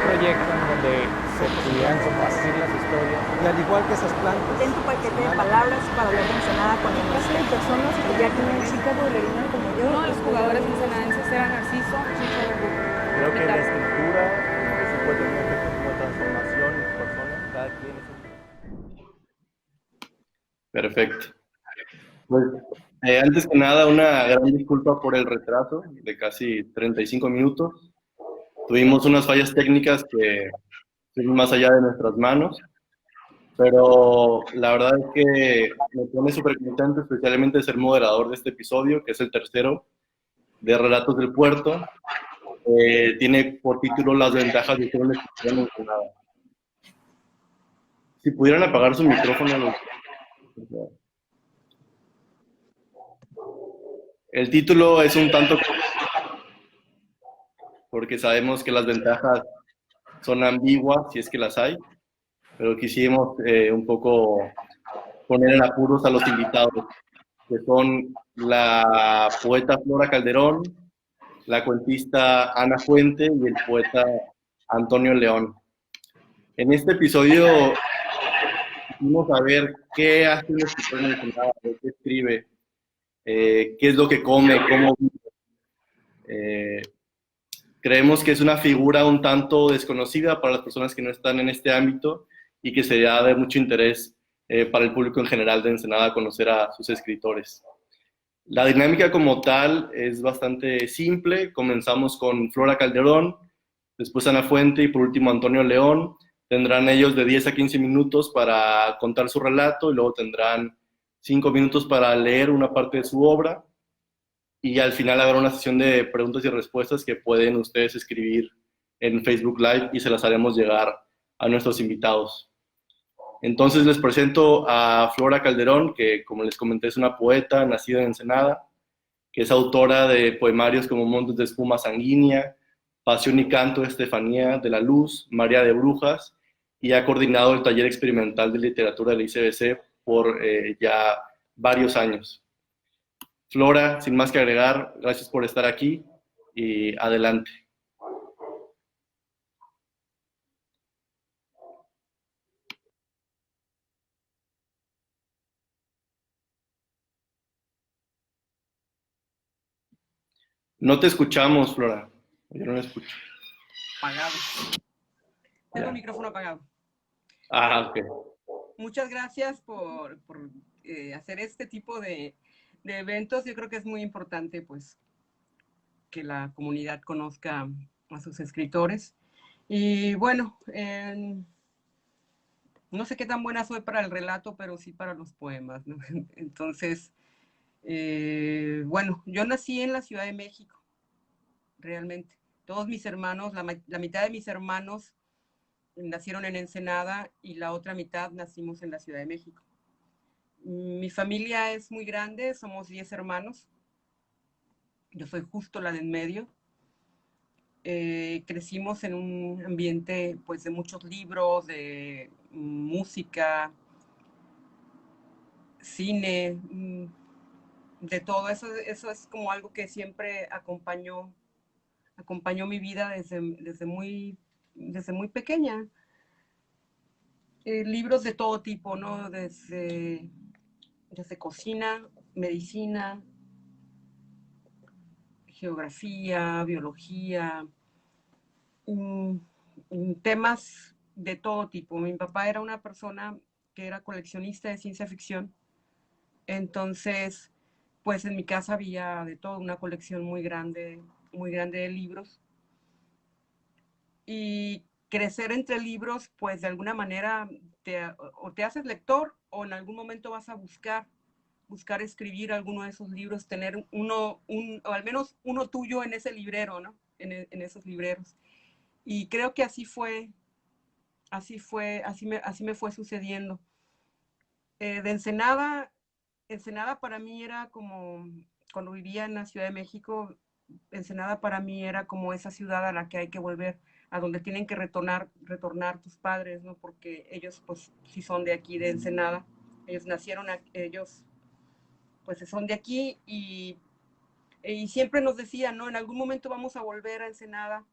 proyecto en donde se pudieran compartir las historias. Y al igual que esas plantas. Ten tu paquete de palabras para hablar de Ensenada con el Casi de personas que ya tienen chica bailarina como yo. Uno de los jugadores ensenadenses era Narciso Chicho Verdugo. Creo que la escritura como que sí puede tener un efecto como de transformación en tu persona, cada quien es un... Perfecto. Pues, antes que nada, una gran disculpa por el retraso de casi 35 minutos. Tuvimos unas fallas técnicas que son más allá de nuestras manos, pero la verdad es que me pone súper contento, especialmente ser moderador de este episodio, que es el tercero de Relatos del Puerto. Tiene por título Las ventajas de ser un escritor en Ensenada. Si pudieran apagar su micrófono. El título es un tanto porque sabemos que las ventajas son ambiguas, si es que las hay, pero quisimos un poco poner en apuros a los invitados, que son la poeta Flora Calderón, la cuentista Ana Fuente y el poeta Antonio León. En este episodio vamos a ver qué hace un escritor en Ensenada, qué escribe, qué es lo que come, cómo vive. Creemos que es una figura un tanto desconocida para las personas que no están en este ámbito y que sería de mucho interés para el público en general de Ensenada conocer a sus escritores. La dinámica como tal es bastante simple. Comenzamos con Flora Calderón, después Ana Fuente y por último Antonio León. Tendrán ellos de 10 a 15 minutos para contar su relato y luego tendrán 5 minutos para leer una parte de su obra. Y al final habrá una sesión de preguntas y respuestas que pueden ustedes escribir en Facebook Live y se las haremos llegar a nuestros invitados. Entonces les presento a Flora Calderón, que como les comenté es una poeta nacida en Ensenada, que es autora de poemarios como Montes de Espuma Sanguínea, Pasión y Canto de Estefanía de la Luz, María de Brujas, y ha coordinado el taller experimental de literatura del ICBC por ya varios años. Flora, sin más que agregar, gracias por estar aquí y adelante. No te escuchamos, Flora. Yo no la escucho. Apagado. Tengo el micrófono apagado. Ah, ok. Muchas gracias por hacer este tipo de eventos. Yo creo que es muy importante, pues, que la comunidad conozca a sus escritores. Y bueno, no sé qué tan buena soy para el relato, pero sí para los poemas, ¿no? Entonces, bueno, yo nací en la Ciudad de México, realmente. Todos mis hermanos, la mitad de mis hermanos nacieron en Ensenada y la otra mitad nacimos en la Ciudad de México. Mi familia es muy grande, somos 10 hermanos. Yo soy justo la de en medio. Crecimos en un ambiente pues, de muchos libros, de música, cine, de todo eso. Eso es como algo que siempre acompañó mi vida desde muy pequeña. Libros de todo tipo, ¿no? Desde cocina, medicina, geografía, biología, temas de todo tipo. Mi papá era una persona que era coleccionista de ciencia ficción, entonces, pues en mi casa había de todo, una colección muy grande de libros. Y crecer entre libros, pues de alguna manera o te haces lector o en algún momento vas a buscar escribir alguno de esos libros, tener o al menos uno tuyo en ese librero, ¿no? En esos libreros. Y creo que así me fue sucediendo. De Ensenada para mí era como, cuando vivía en la Ciudad de México, Ensenada para mí era como esa ciudad a la que hay que volver, a donde tienen que retornar tus padres, ¿no? Porque ellos pues sí son de aquí, de Ensenada. Ellos nacieron, ellos pues son de aquí y siempre nos decían, ¿no? En algún momento vamos a volver a Ensenada.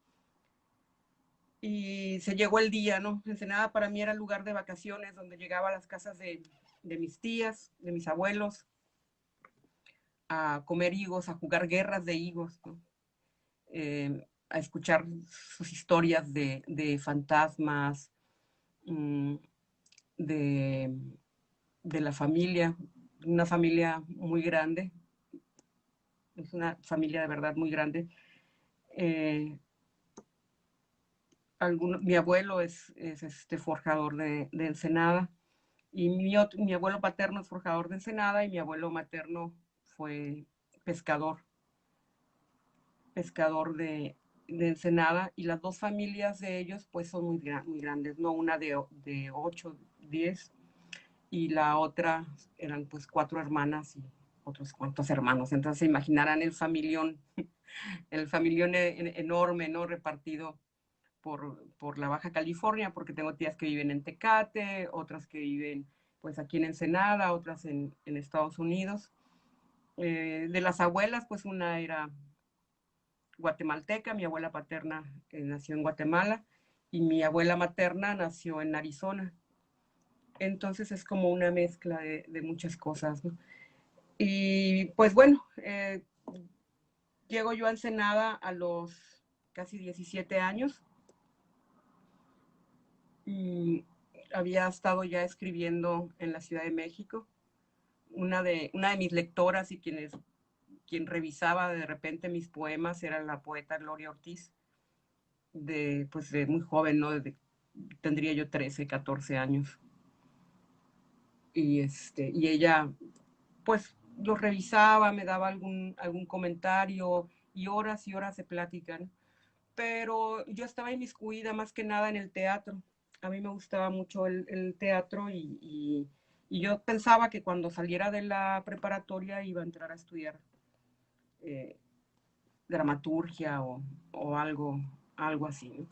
y se llegó el día, ¿no? Ensenada para mí era el lugar de vacaciones donde llegaba a las casas de mis tías, de mis abuelos, a comer higos, a jugar guerras de higos, ¿no? A escuchar sus historias de fantasmas, de, de la familia, una familia muy grande, es una familia de verdad muy grande. Mi abuelo es forjador de Ensenada, y mi abuelo paterno es forjador de Ensenada, y mi abuelo materno fue pescador de Ensenada, y las dos familias de ellos pues son muy grandes, ¿no? Una de 8, 10, y la otra eran pues 4 hermanas y otros cuantos hermanos. Entonces se imaginarán el familión enorme, ¿no? Repartido por la Baja California, porque tengo tías que viven en Tecate, otras que viven pues aquí en Ensenada, otras en Estados Unidos. De las abuelas, pues una era guatemalteca, mi abuela paterna nació en Guatemala, y mi abuela materna nació en Arizona. Entonces es como una mezcla de muchas cosas, ¿no? Y pues bueno, llego yo a Ensenada a los casi 17 años, y había estado ya escribiendo en la Ciudad de México. Una de mis lectoras y quien revisaba de repente mis poemas era la poeta Gloria Ortiz, pues de muy joven, ¿no? Tendría yo 13, 14 años. Y ella pues los revisaba, me daba algún comentario, y horas de plática, ¿no? Pero yo estaba inmiscuida más que nada en el teatro. A mí me gustaba mucho el teatro, y yo pensaba que cuando saliera de la preparatoria iba a entrar a estudiar dramaturgia o algo así, ¿no?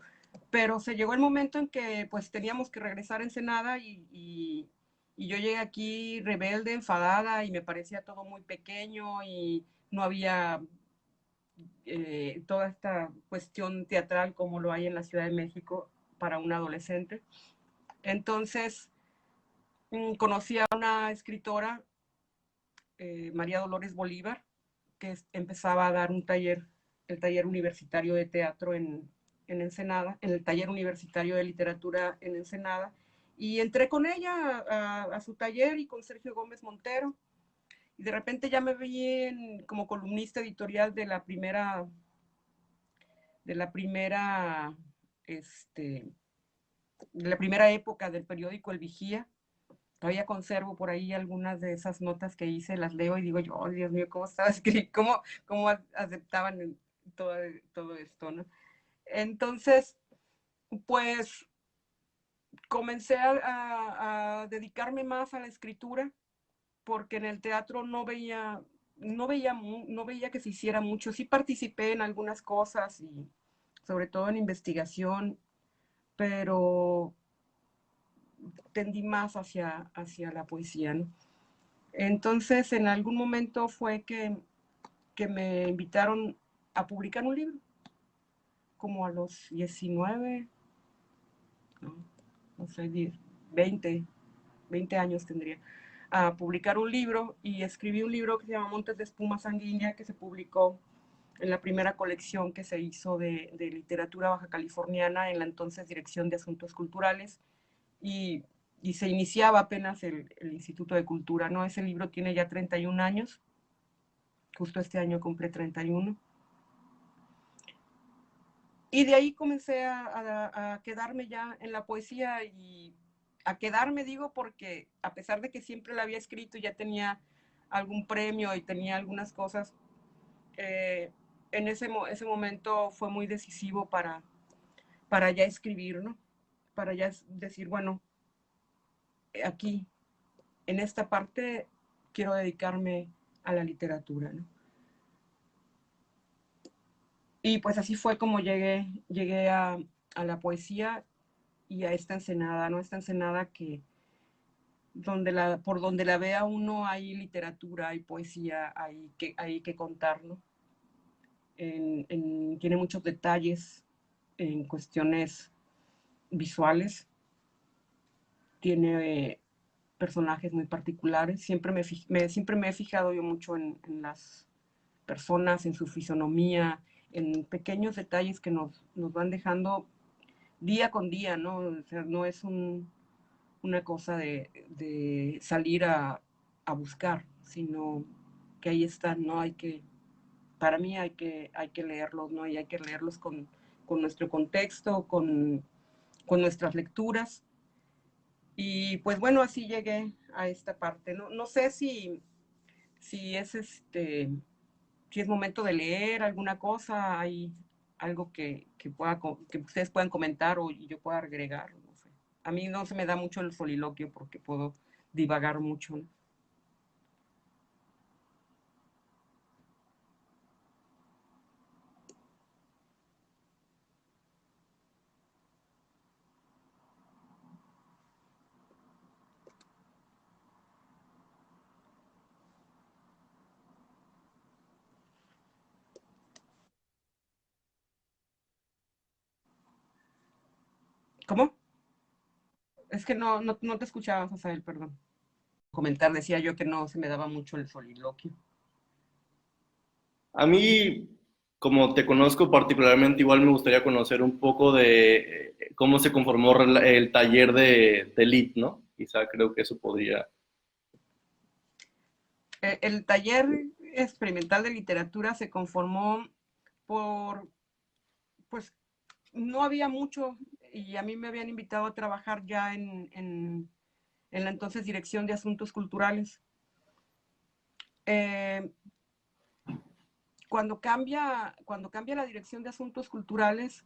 Pero se llegó el momento en que pues teníamos que regresar a Ensenada, y yo llegué aquí rebelde, enfadada, y me parecía todo muy pequeño, y no había toda esta cuestión teatral como lo hay en la Ciudad de México para un adolescente. Entonces conocí a una escritora, María Dolores Bolívar, que empezaba a dar un taller, el taller universitario de teatro en Ensenada, en el taller universitario de literatura en Ensenada, y entré con ella a su taller, y con Sergio Gómez Montero, y de repente ya me vi como columnista editorial de la primera, de la primera época del periódico El Vigía. Todavía conservo por ahí algunas de esas notas que hice, las leo y digo yo, oh, Dios mío, cómo estaba escrito, cómo aceptaban todo esto, ¿no? Entonces, pues comencé a dedicarme más a la escritura, porque en el teatro no veía que se hiciera mucho. Sí participé en algunas cosas, y sobre todo en investigación, pero tendí más hacia la poesía, ¿no? Entonces, en algún momento fue que me invitaron a publicar un libro, como a los 19, no sé, 10, 20 años tendría, a publicar un libro, y escribí un libro que se llama Montes de Espuma Sanguínea, que se publicó en la primera colección que se hizo de literatura baja californiana en la entonces Dirección de Asuntos Culturales, y se iniciaba apenas el Instituto de Cultura, ¿no? Ese libro tiene ya 31 años, justo este año cumple 31. Y de ahí comencé a quedarme ya en la poesía, y a quedarme, digo, porque a pesar de que siempre la había escrito, ya tenía algún premio y tenía algunas cosas, en ese momento fue muy decisivo para ya escribir, ¿no? Para ya decir, bueno, aquí, en esta parte, quiero dedicarme a la literatura, ¿no? Y pues así fue como llegué a la poesía y a esta Ensenada, ¿no? Esta Ensenada que por donde la vea uno hay literatura, hay poesía, hay que contar, ¿no? Tiene muchos detalles en cuestiones visuales, tiene personajes muy particulares. Siempre me he fijado yo mucho en las personas, en su fisonomía, en pequeños detalles que nos van dejando día con día, ¿no? O sea, no es una cosa de salir a buscar, sino que ahí están, ¿no? Para mí hay que leerlos, ¿no? Y hay que leerlos con nuestro contexto, con nuestras lecturas. Y pues bueno, así llegué a esta parte. No sé si es si es momento de leer alguna cosa, hay algo que ustedes puedan comentar o yo pueda agregar, no sé. A mí no se me da mucho el soliloquio porque puedo divagar mucho, ¿no? ¿Cómo? Es que no te escuchaba, Asael, perdón. Comentar, decía yo que no se me daba mucho el soliloquio. A mí, como te conozco particularmente, igual me gustaría conocer un poco de cómo se conformó el taller de LIT, ¿no? Quizá creo que eso podría... El taller experimental de literatura se conformó por, pues, no había mucho y a mí me habían invitado a trabajar ya en la entonces Dirección de Asuntos Culturales. Cuando cambia la Dirección de Asuntos Culturales,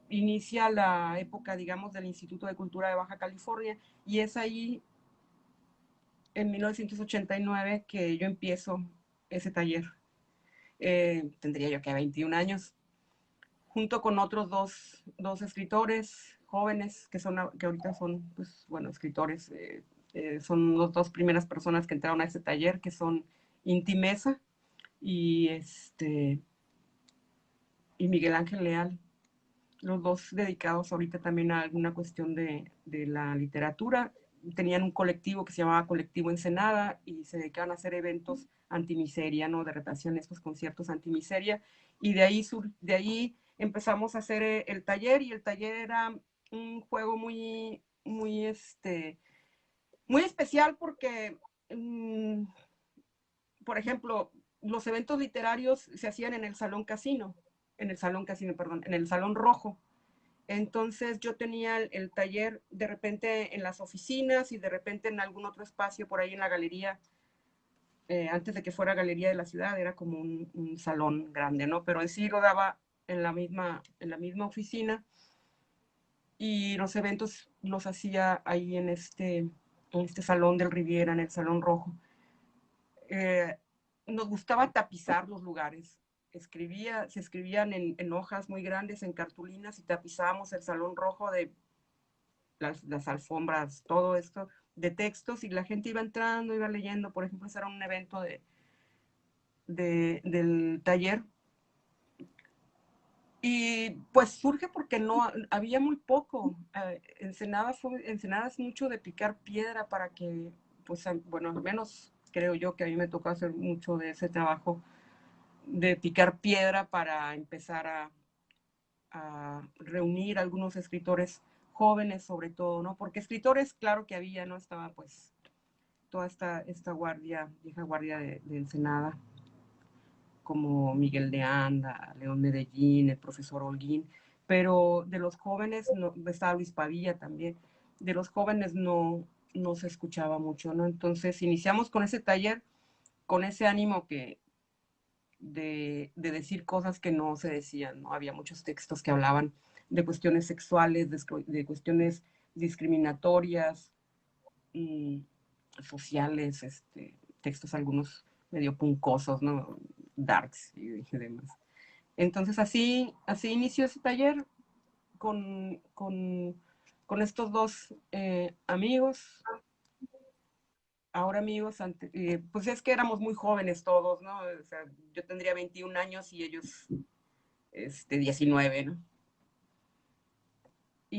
inicia la época, digamos, del Instituto de Cultura de Baja California, y es ahí, en 1989, que yo empiezo ese taller. Tendría yo que 21 años, junto con otros dos escritores jóvenes que ahorita son, pues, bueno, escritores. Son las dos primeras personas que entraron a ese taller, que son Inti Mesa y Miguel Ángel Leal, los dos dedicados ahorita también a alguna cuestión de la literatura. Tenían un colectivo que se llamaba Colectivo Ensenada y se dedicaban a hacer eventos antimiseria, ¿no? De reparación, estos conciertos antimiseria, y de ahí empezamos a hacer el taller, y el taller era un juego muy, muy, muy especial porque, por ejemplo, los eventos literarios se hacían en el Salón Casino, perdón, en el Salón Rojo. Entonces yo tenía el taller de repente en las oficinas y de repente en algún otro espacio por ahí en la galería. Antes de que fuera Galería de la Ciudad, era como un salón grande, ¿no? Pero en sí lo daba en la misma oficina, y los eventos los hacía ahí en este Salón del Riviera, en el Salón Rojo. Nos gustaba tapizar los lugares. Se escribían en hojas muy grandes, en cartulinas, y tapizábamos el Salón Rojo de las alfombras, todo esto de textos, y la gente iba entrando, iba leyendo. Por ejemplo, ese era un evento del taller. Y pues surge porque no había muy poco. Ensenada es mucho de picar piedra para que, pues, bueno, al menos creo yo que a mí me tocó hacer mucho de ese trabajo de picar piedra para empezar a reunir algunos escritores jóvenes, sobre todo, ¿no? Porque escritores, claro que había, ¿no? Estaba pues toda esta vieja guardia de Ensenada, como Miguel de Anda, León Medellín, el profesor Holguín, pero de los jóvenes, no, estaba Luis Pavía también, de los jóvenes no se escuchaba mucho, ¿no? Entonces iniciamos con ese taller, con ese ánimo de decir cosas que no se decían, ¿no? Había muchos textos que hablaban de cuestiones sexuales, de cuestiones discriminatorias, sociales, textos algunos medio puncosos, ¿no? Darks y demás. Entonces así inició ese taller con estos dos amigos, ahora amigos, pues es que éramos muy jóvenes todos, ¿no? O sea, yo tendría 21 años y ellos 19, ¿no?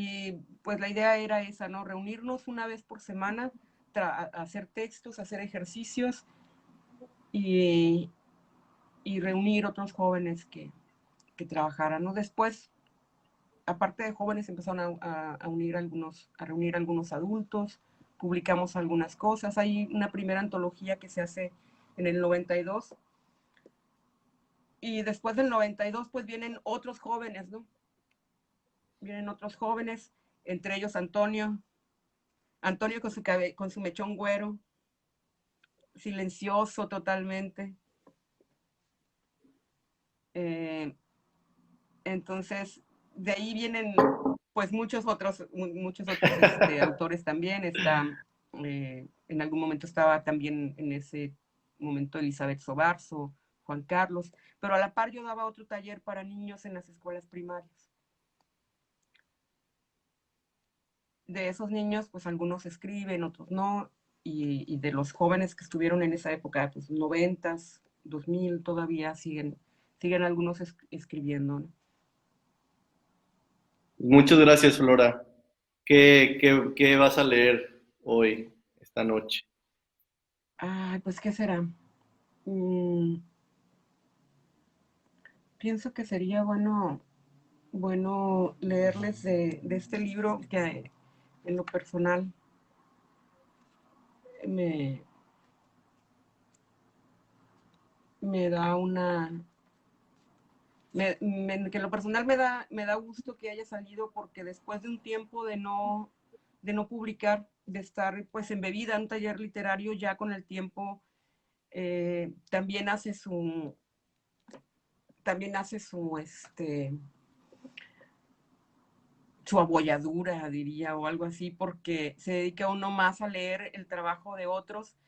Y pues la idea era esa, ¿no? Reunirnos una vez por semana, hacer textos, hacer ejercicios y reunir otros jóvenes que trabajaran, ¿no? Después, aparte de jóvenes, empezaron a reunir algunos adultos, publicamos algunas cosas. Hay una primera antología que se hace en el 92. Y después del 92, pues vienen otros jóvenes, ¿no? Vienen otros jóvenes, entre ellos Antonio con su mechón güero, silencioso totalmente. Entonces, de ahí vienen pues muchos otros autores también. En algún momento estaba también en ese momento Elizabeth Sobarzo, Juan Carlos, pero a la par yo daba otro taller para niños en las escuelas primarias. De esos niños, pues algunos escriben, otros no, y de los jóvenes que estuvieron en esa época, pues 90s, 2000, todavía siguen algunos escribiendo, ¿no? Muchas gracias, Flora. ¿Qué vas a leer hoy, esta noche? Ay, pues, ¿qué será? Pienso que sería bueno leerles de este libro que en lo personal me da que en lo personal me da gusto que haya salido, porque después de un tiempo de no publicar, de estar pues embebida en un taller literario, ya con el tiempo también hace su abolladura, diría, o algo así, porque se dedica uno más a leer el trabajo de otros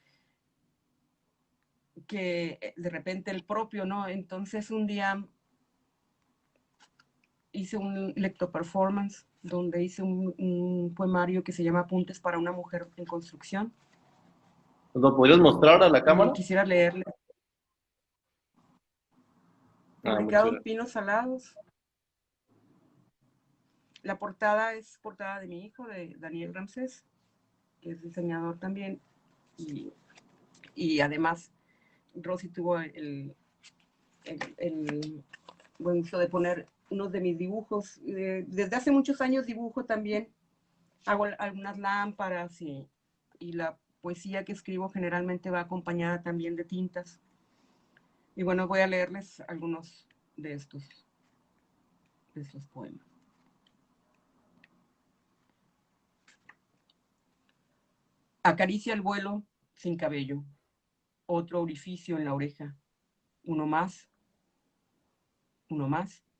que de repente el propio, ¿no? Entonces un día hice un lectoperformance donde hice un poemario que se llama Apuntes para una mujer en construcción. ¿Lo podrías mostrar a la cámara? Y quisiera leerle. Publicado en Muchas Pinos Salados. La portada es portada de mi hijo, de Daniel Ramsés, que es diseñador también. Y además, Rosy tuvo el buen uso de poner unos de mis dibujos. Desde hace muchos años dibujo también. Hago algunas lámparas y la poesía que escribo generalmente va acompañada también de tintas. Y bueno, voy a leerles algunos de estos poemas. Acaricia el vuelo sin cabello, otro orificio en la oreja, uno más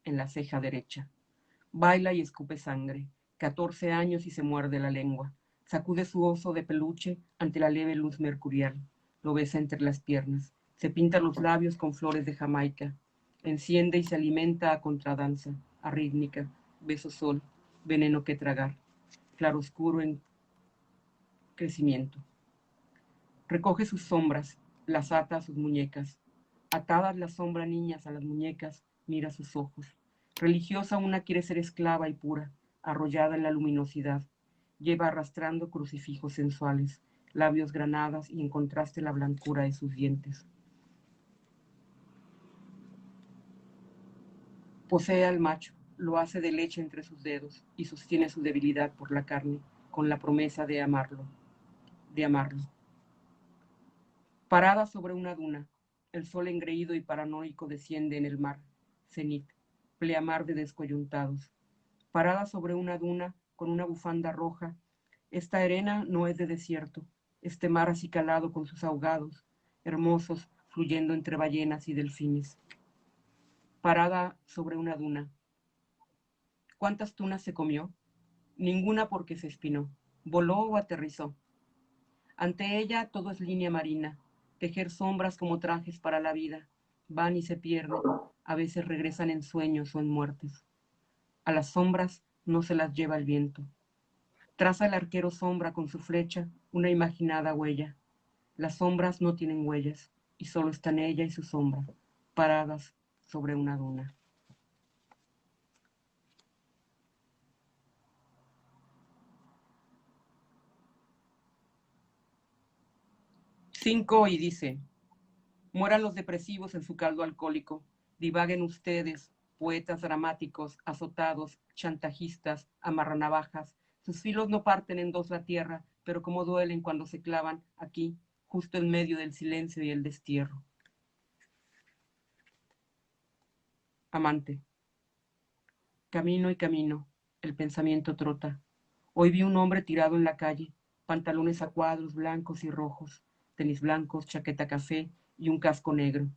en la ceja derecha. Baila y escupe sangre, 14 años y se muerde la lengua. Sacude su oso de peluche ante la leve luz mercurial. Lo besa entre las piernas. Se pinta los labios con flores de Jamaica. Enciende y se alimenta a contradanza, a rítmica. Beso sol, veneno que tragar. Claroscuro en crecimiento. Recoge sus sombras, las ata a sus muñecas. Atadas la sombra niñas a las muñecas, mira sus ojos. Religiosa una quiere ser esclava y pura, arrollada en la luminosidad. Lleva arrastrando crucifijos sensuales, labios granadas y en contraste la blancura de sus dientes. Posee al macho, lo hace de leche entre sus dedos y sostiene su debilidad por la carne con la promesa de amarlo. Parada sobre una duna, el sol engreído y paranoico desciende en el mar, cenit, pleamar de descoyuntados. Parada sobre una duna con una bufanda roja, esta arena no es de desierto, este mar acicalado con sus ahogados, hermosos, fluyendo entre ballenas y delfines. Parada sobre una duna. ¿Cuántas tunas se comió? Ninguna porque se espinó. ¿Voló o aterrizó? Ante ella todo es línea marina, tejer sombras como trajes para la vida. Van y se pierden, a veces regresan en sueños o en muertes. A las sombras no se las lleva el viento. Traza el arquero sombra con su flecha una imaginada huella. Las sombras no tienen huellas, y solo están ella y su sombra, paradas sobre una duna. 5 y dice: mueran los depresivos en su caldo alcohólico, divaguen ustedes, poetas dramáticos, azotados, chantajistas, amarranavajas, sus filos no parten en dos la tierra, pero como duelen cuando se clavan aquí, justo en medio del silencio y el destierro. Amante. Camino y camino, el pensamiento trota. Hoy vi un hombre tirado en la calle, pantalones a cuadros blancos y rojos, tenis blancos, chaqueta café y un casco negro.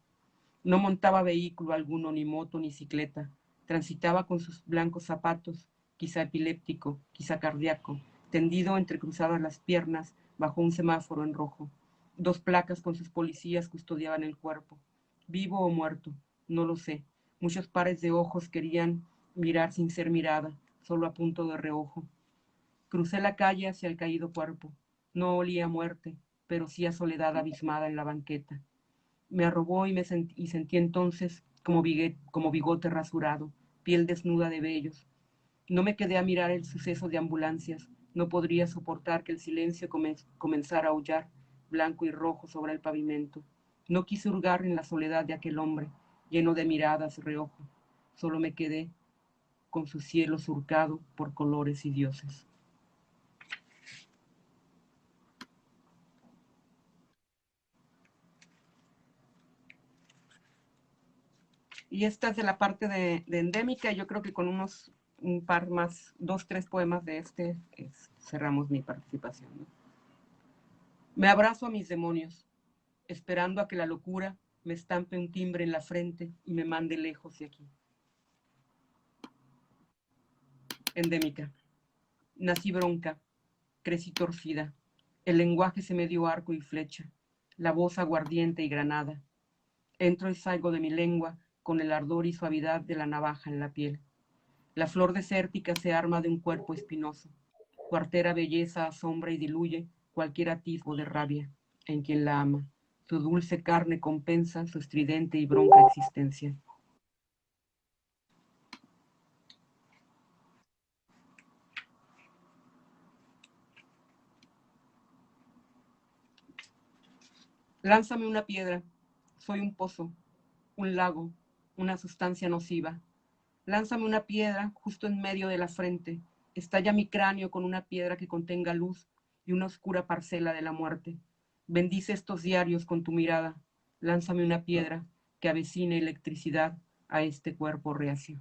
No montaba vehículo alguno, ni moto, ni cicleta. Transitaba con sus blancos zapatos, quizá epiléptico, quizá cardíaco, tendido entrecruzadas las piernas bajo un semáforo en rojo. 2 placas con sus policías custodiaban el cuerpo. Vivo o muerto, no lo sé. Muchos pares de ojos querían mirar sin ser mirada, solo a punto de reojo. Crucé la calle hacia el caído cuerpo. No olía a muerte, pero sí a soledad abismada en la banqueta. Me arrobó y sentí entonces como bigote rasurado, piel desnuda de vellos. No me quedé a mirar el suceso de ambulancias. No podría soportar que el silencio comenzara a aullar, blanco y rojo sobre el pavimento. No quise hurgar en la soledad de aquel hombre, lleno de miradas reojo. Solo me quedé con su cielo surcado por colores y dioses. Y esta es de la parte de Endémica. Yo creo que con un par más, 2, 3 poemas de cerramos mi participación, ¿no? Me abrazo a mis demonios, esperando a que la locura me estampe un timbre en la frente y me mande lejos de aquí. Endémica. Nací bronca, crecí torcida, el lenguaje se me dio arco y flecha, la voz aguardiente y granada. Entro y salgo de mi lengua con el ardor y suavidad de la navaja en la piel. La flor desértica se arma de un cuerpo espinoso. Su artera belleza asombra y diluye cualquier atisbo de rabia en quien la ama. Su dulce carne compensa su estridente y bronca existencia. Lánzame una piedra, soy un pozo, un lago, una sustancia nociva. Lánzame una piedra justo en medio de la frente. Estalla mi cráneo con una piedra que contenga luz y una oscura parcela de la muerte. Bendice estos diarios con tu mirada. Lánzame una piedra que avecine electricidad a este cuerpo reacio.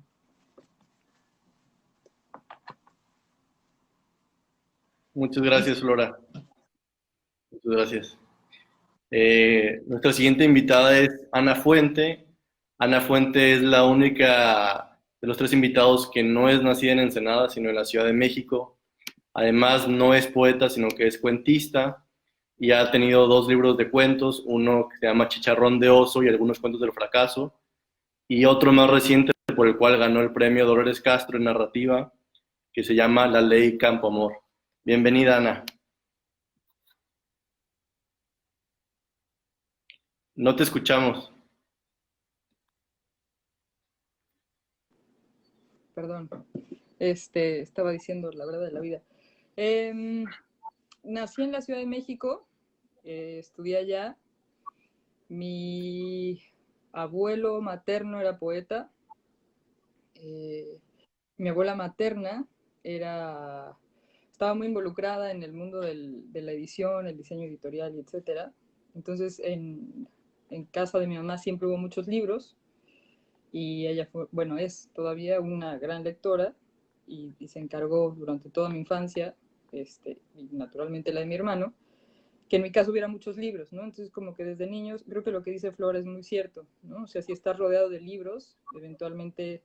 Muchas gracias, Flora. Muchas gracias. Nuestra siguiente invitada es Ana Fuente. Ana Fuente es la única de los 3 invitados que no es nacida en Ensenada, sino en la Ciudad de México. Además, no es poeta, sino que es cuentista y ha tenido 2 libros de cuentos, uno que se llama Chicharrón de Oso y algunos cuentos del fracaso, y otro más reciente por el cual ganó el premio Dolores Castro en narrativa, que se llama La Ley Campo Amor. Bienvenida, Ana. No te escuchamos. Perdón. Estaba diciendo la verdad de la vida. Nací en la Ciudad de México, estudié allá. Mi abuelo materno era poeta. Mi abuela materna estaba muy involucrada en el mundo de la edición, el diseño editorial, etc. Entonces, en casa de mi mamá siempre hubo muchos libros y ella es todavía una gran lectora y se encargó durante toda mi infancia, y naturalmente la de mi hermano, que en mi caso hubiera muchos libros, ¿no? Entonces, como que desde niños, creo que lo que dice Flora es muy cierto, ¿no? O sea, si estás rodeado de libros, eventualmente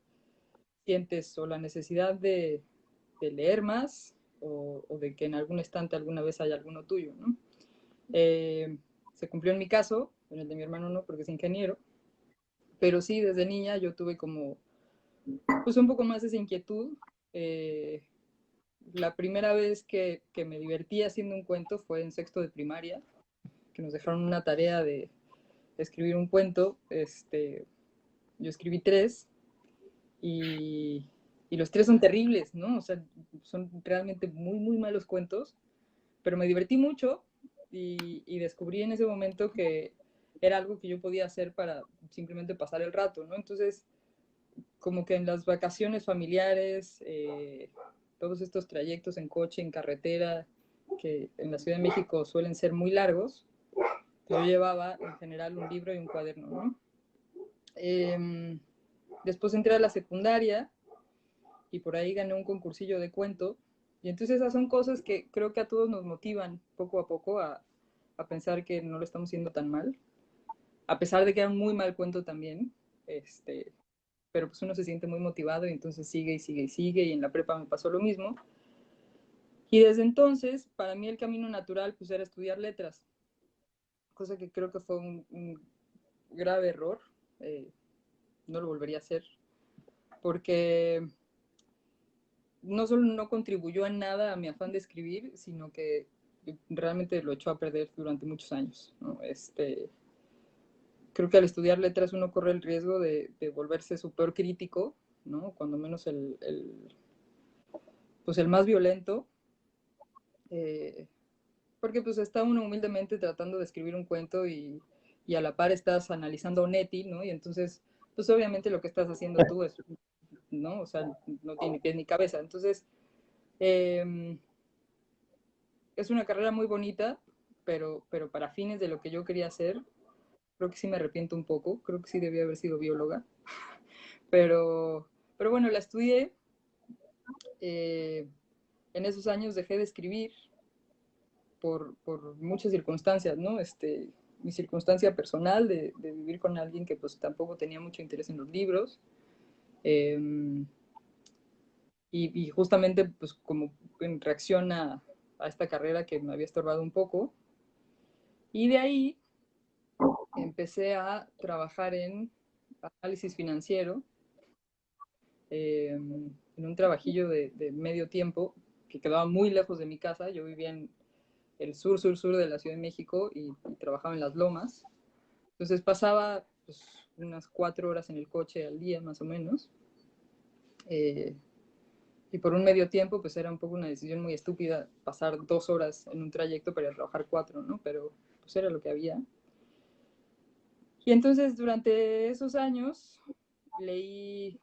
sientes o la necesidad de leer más o de que en algún estante alguna vez haya alguno tuyo, ¿no? Se cumplió en mi caso, en el de mi hermano no, porque es ingeniero, pero sí, desde niña yo tuve como, pues un poco más esa inquietud. La primera vez que me divertí haciendo un cuento fue en 6º de primaria, que nos dejaron una tarea de escribir un cuento. Yo escribí 3 y los 3 son terribles, ¿no? O sea, son realmente muy, muy malos cuentos, pero me divertí mucho y descubrí en ese momento que era algo que yo podía hacer para simplemente pasar el rato, ¿no? Entonces, como que en las vacaciones familiares, todos estos trayectos en coche, en carretera, que en la Ciudad de México suelen ser muy largos, yo llevaba en general un libro y un cuaderno, ¿no? Después entré a la secundaria y por ahí gané un concursillo de cuento. Y entonces esas son cosas que creo que a todos nos motivan poco a poco a pensar que no lo estamos haciendo tan mal, a pesar de que era un muy mal cuento también, pero pues uno se siente muy motivado y entonces sigue y sigue y sigue, y en la prepa me pasó lo mismo. Y desde entonces, para mí el camino natural pues era estudiar letras, cosa que creo que fue un grave error, no lo volvería a hacer, porque no solo no contribuyó en nada a mi afán de escribir, sino que realmente lo echó a perder durante muchos años, ¿no? Creo que al estudiar letras uno corre el riesgo de volverse su peor crítico, ¿no? Cuando menos pues el más violento, porque pues está uno humildemente tratando de escribir un cuento y a la par estás analizando a Onetti, ¿no? Y entonces, pues obviamente lo que estás haciendo tú es, ¿no? O sea, no tiene pies ni cabeza. Entonces, es una carrera muy bonita, pero para fines de lo que yo quería hacer, creo que sí me arrepiento un poco, creo que sí debía haber sido bióloga, pero bueno, la estudié, en esos años dejé de escribir por muchas circunstancias, ¿no? Mi circunstancia personal de vivir con alguien que pues tampoco tenía mucho interés en los libros, eh, y justamente pues como en reacción a esta carrera que me había estorbado un poco, y de ahí empecé a trabajar en análisis financiero, en un trabajillo de medio tiempo que quedaba muy lejos de mi casa. Yo vivía en el sur de la Ciudad de México y trabajaba en las Lomas. Entonces pasaba pues, unas 4 horas en el coche al día, más o menos. Y por un medio tiempo, pues era un poco una decisión muy estúpida pasar 2 horas en un trayecto para ir a trabajar 4, ¿no? Pero pues era lo que había. Y entonces durante esos años leí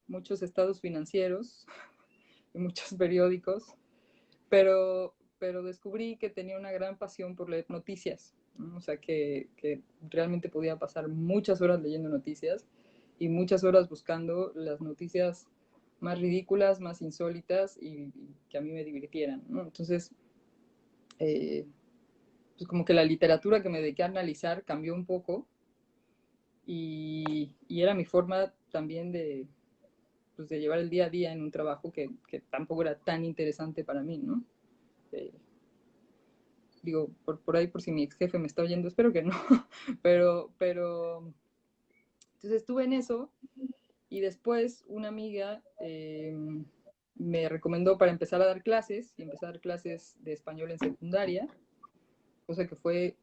muchos estados financieros y muchos periódicos, pero descubrí que tenía una gran pasión por leer noticias, ¿no? O sea, que realmente podía pasar muchas horas leyendo noticias y muchas horas buscando las noticias más ridículas, más insólitas y que a mí me divirtieran, ¿no? Entonces, pues como que la literatura que me dediqué a analizar cambió un poco y era mi forma también pues de llevar el día a día en un trabajo que tampoco era tan interesante para mí, ¿no? Digo, por ahí, por si mi ex jefe me está oyendo, espero que no, pero entonces estuve en eso y después una amiga me recomendó para empezar a dar clases y empezar a dar clases de español en secundaria, cosa que fue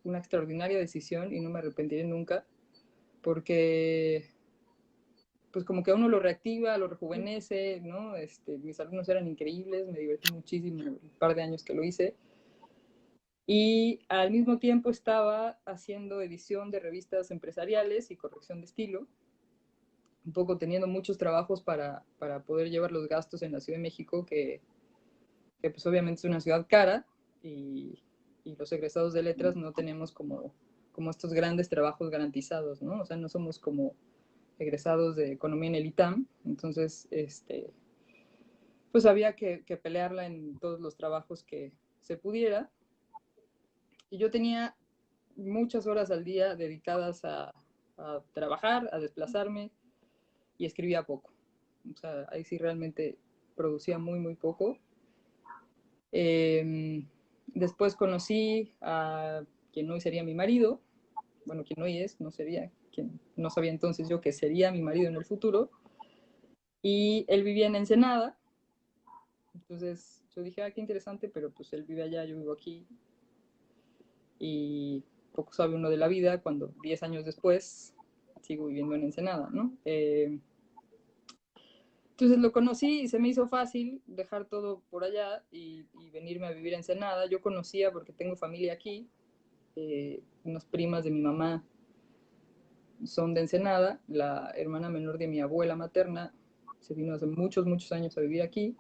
una extraordinaria decisión y no me arrepentiré nunca, porque pues como que a uno lo reactiva, lo rejuvenece, ¿no? Mis alumnos eran increíbles, me divertí muchísimo el par de años que lo hice. Y al mismo tiempo estaba haciendo edición de revistas empresariales y corrección de estilo, un poco teniendo muchos trabajos para poder llevar los gastos en la Ciudad de México, que pues obviamente es una ciudad cara y los egresados de letras no tenemos como estos grandes trabajos garantizados, ¿no? O sea, no somos como egresados de economía en el ITAM, entonces, pues había que pelearla en todos los trabajos que se pudiera. Y yo tenía muchas horas al día dedicadas a trabajar, a desplazarme, y escribía poco. O sea, ahí sí realmente producía muy, muy poco. Después conocí a quien hoy sería mi marido, bueno, quien hoy es, no sería, quien no sabía entonces yo que sería mi marido en el futuro, y él vivía en Ensenada, entonces yo dije, qué interesante, pero pues él vive allá, yo vivo aquí, y poco sabe uno de la vida cuando 10 años después sigo viviendo en Ensenada, ¿no? Entonces Entonces lo conocí y se me hizo fácil dejar todo por allá y venirme a vivir a Ensenada. Yo conocía, porque tengo familia aquí, unas primas de mi mamá son de Ensenada, la hermana menor de mi abuela materna se vino hace muchos, muchos años a vivir aquí.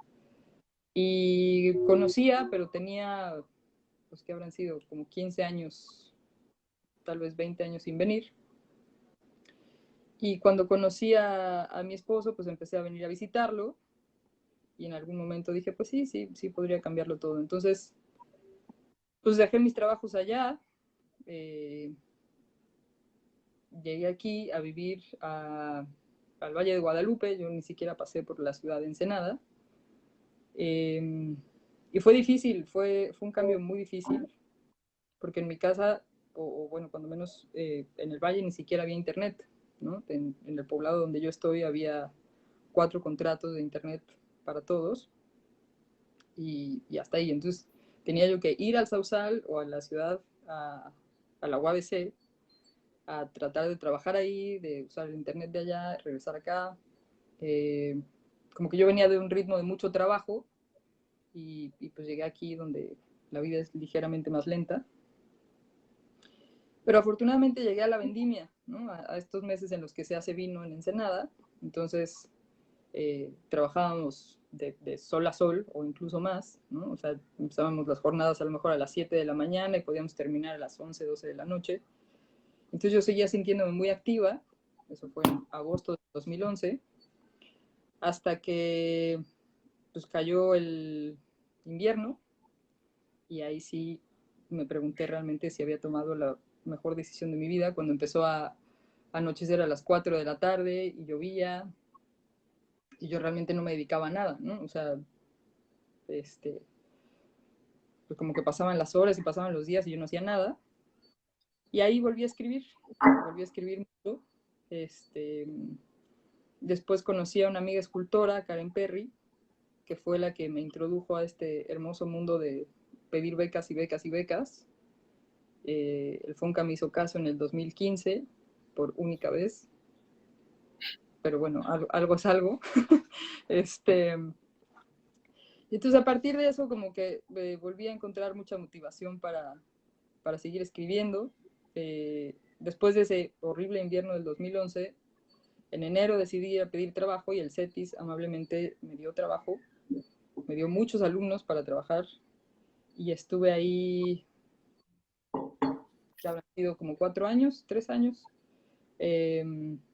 Y conocía, pero tenía, pues que habrán sido como 15 años, tal vez 20 años sin venir. Y cuando conocí a mi esposo, pues empecé a venir a visitarlo. Y en algún momento dije, pues sí podría cambiarlo todo. Entonces, pues dejé mis trabajos allá. Llegué aquí a vivir al Valle de Guadalupe. Yo ni siquiera pasé por la ciudad de Ensenada. Y fue difícil, fue un cambio muy difícil, porque en mi casa, o bueno, cuando menos en el Valle ni siquiera había internet, ¿no? En el poblado donde yo estoy había 4 contratos de internet para todos y hasta ahí. Entonces tenía yo que ir al Sausal o a la ciudad, a la UABC, a tratar de trabajar ahí, de usar el internet de allá, regresar acá. Como que yo venía de un ritmo de mucho trabajo y pues llegué aquí donde la vida es ligeramente más lenta. Pero afortunadamente llegué a la vendimia, ¿no? A estos meses en los que se hace vino en Ensenada. Entonces trabajábamos de sol a sol o incluso más, ¿no? O sea, empezábamos las jornadas a lo mejor a las 7 de la mañana y podíamos terminar a las 11, 12 de la noche. Entonces yo seguía sintiéndome muy activa, eso fue en agosto de 2011, hasta que pues cayó el invierno y ahí sí me pregunté realmente si había tomado la mejor decisión de mi vida, cuando empezó a anochecer a las 4 de la tarde y llovía y yo realmente no me dedicaba a nada, ¿no? O sea, pues como que pasaban las horas y pasaban los días y yo no hacía nada. Y ahí volví a escribir mucho. Después conocí a una amiga escultora, Karen Perry, que fue la que me introdujo a este hermoso mundo de pedir becas y becas y becas. El FONCA me hizo caso en el 2015, por única vez. Pero bueno, algo es algo. Entonces a partir de eso como que volví a encontrar mucha motivación para seguir escribiendo. Después de ese horrible invierno del 2011, en enero decidí ir a pedir trabajo y el CETIS amablemente me dio trabajo, me dio muchos alumnos para trabajar y estuve ahí, que habrán sido como 4 años, 3 años,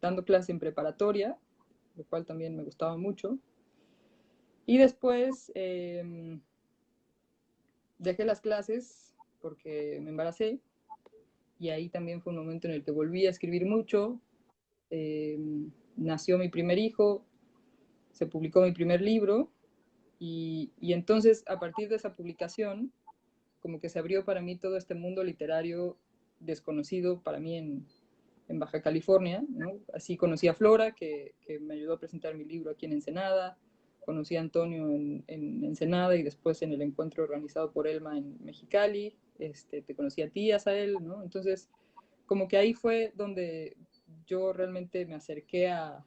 dando clase en preparatoria, lo cual también me gustaba mucho. Y después dejé las clases porque me embaracé y ahí también fue un momento en el que volví a escribir mucho. Nació mi primer hijo, se publicó mi primer libro y entonces a partir de esa publicación como que se abrió para mí todo este mundo literario desconocido para mí en Baja California, ¿no? Así conocí a Flora, que me ayudó a presentar mi libro aquí en Ensenada, conocí a Antonio en Ensenada y después en el encuentro organizado por Elma en Mexicali, te conocí a ti, Asael, ¿no? Entonces, como que ahí fue donde yo realmente me acerqué a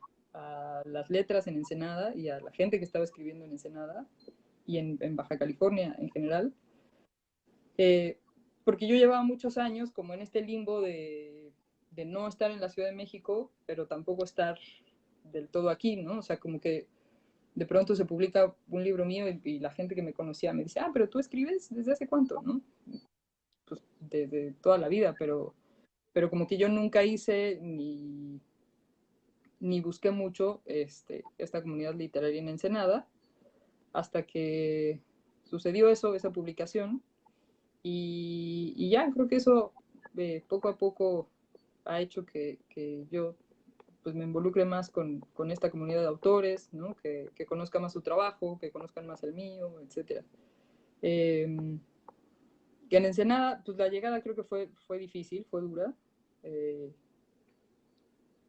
las letras en Ensenada y a la gente que estaba escribiendo en Ensenada y en Baja California en general. Porque yo llevaba muchos años como en este limbo de no estar en la Ciudad de México, pero tampoco estar del todo aquí, ¿no? O sea, como que de pronto se publica un libro mío y la gente que me conocía me dice, pero tú escribes ¿desde hace cuánto, no? Pues desde toda la vida, pero como que yo nunca hice ni busqué mucho esta comunidad literaria en Ensenada, hasta que sucedió eso, esa publicación, y ya creo que eso poco a poco ha hecho que yo pues me involucre más con esta comunidad de autores, ¿no? Que conozca más su trabajo, que conozcan más el mío, etc. Que en Ensenada, pues la llegada creo que fue difícil, fue dura.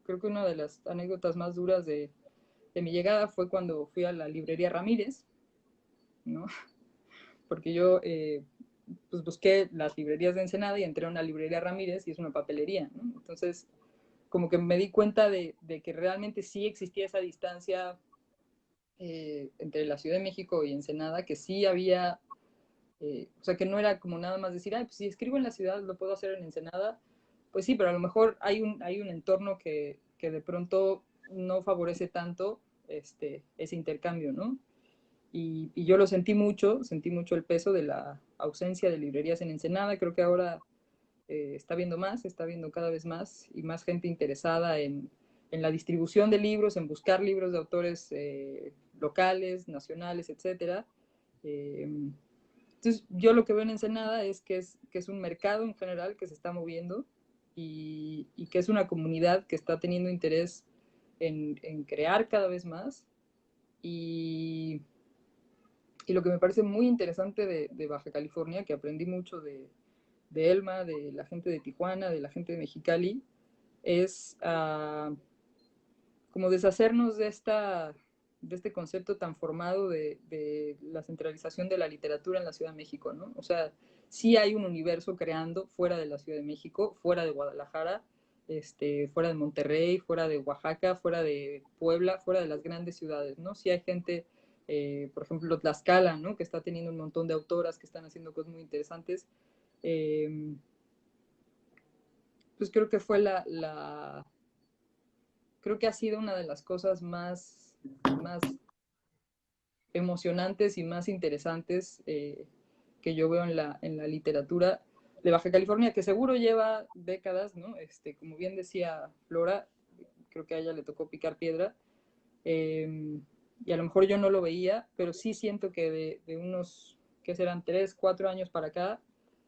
Creo que una de las anécdotas más duras de mi llegada fue cuando fui a la librería Ramírez, ¿no? Porque yo pues busqué las librerías de Ensenada y entré a una librería Ramírez y es una papelería, ¿no? Entonces, como que me di cuenta de que realmente sí existía esa distancia entre la Ciudad de México y Ensenada, que sí había, o sea, que no era como nada más decir, ay, pues si escribo en la ciudad, lo puedo hacer en Ensenada. Pues sí, pero a lo mejor hay un entorno que de pronto no favorece tanto ese intercambio, ¿no? Y yo lo sentí mucho el peso de la ausencia de librerías en Ensenada. Creo que ahora está viendo cada vez más y más gente interesada en la distribución de libros, en buscar libros de autores locales, nacionales, etcétera. Entonces, yo lo que veo en Ensenada es que es un mercado en general que se está moviendo y que es una comunidad que está teniendo interés en crear cada vez más. Y lo que me parece muy interesante de Baja California, que aprendí mucho de Elma, de la gente de Tijuana, de la gente de Mexicali, es como deshacernos de este concepto tan formado de la centralización de la literatura en la Ciudad de México, ¿no? O sea, sí hay un universo creando fuera de la Ciudad de México, fuera de Guadalajara, fuera de Monterrey, fuera de Oaxaca, fuera de Puebla, fuera de las grandes ciudades, ¿no? Sí hay gente, por ejemplo, Tlaxcala, ¿no? Que está teniendo un montón de autoras que están haciendo cosas muy interesantes. Pues creo que fue creo que ha sido una de las cosas más emocionantes y más interesantes que yo veo en la literatura de Baja California, que seguro lleva décadas, ¿no? Como bien decía Flora, creo que a ella le tocó picar piedra, y a lo mejor yo no lo veía, pero sí siento que de unos, que serán 3, 4 años para acá,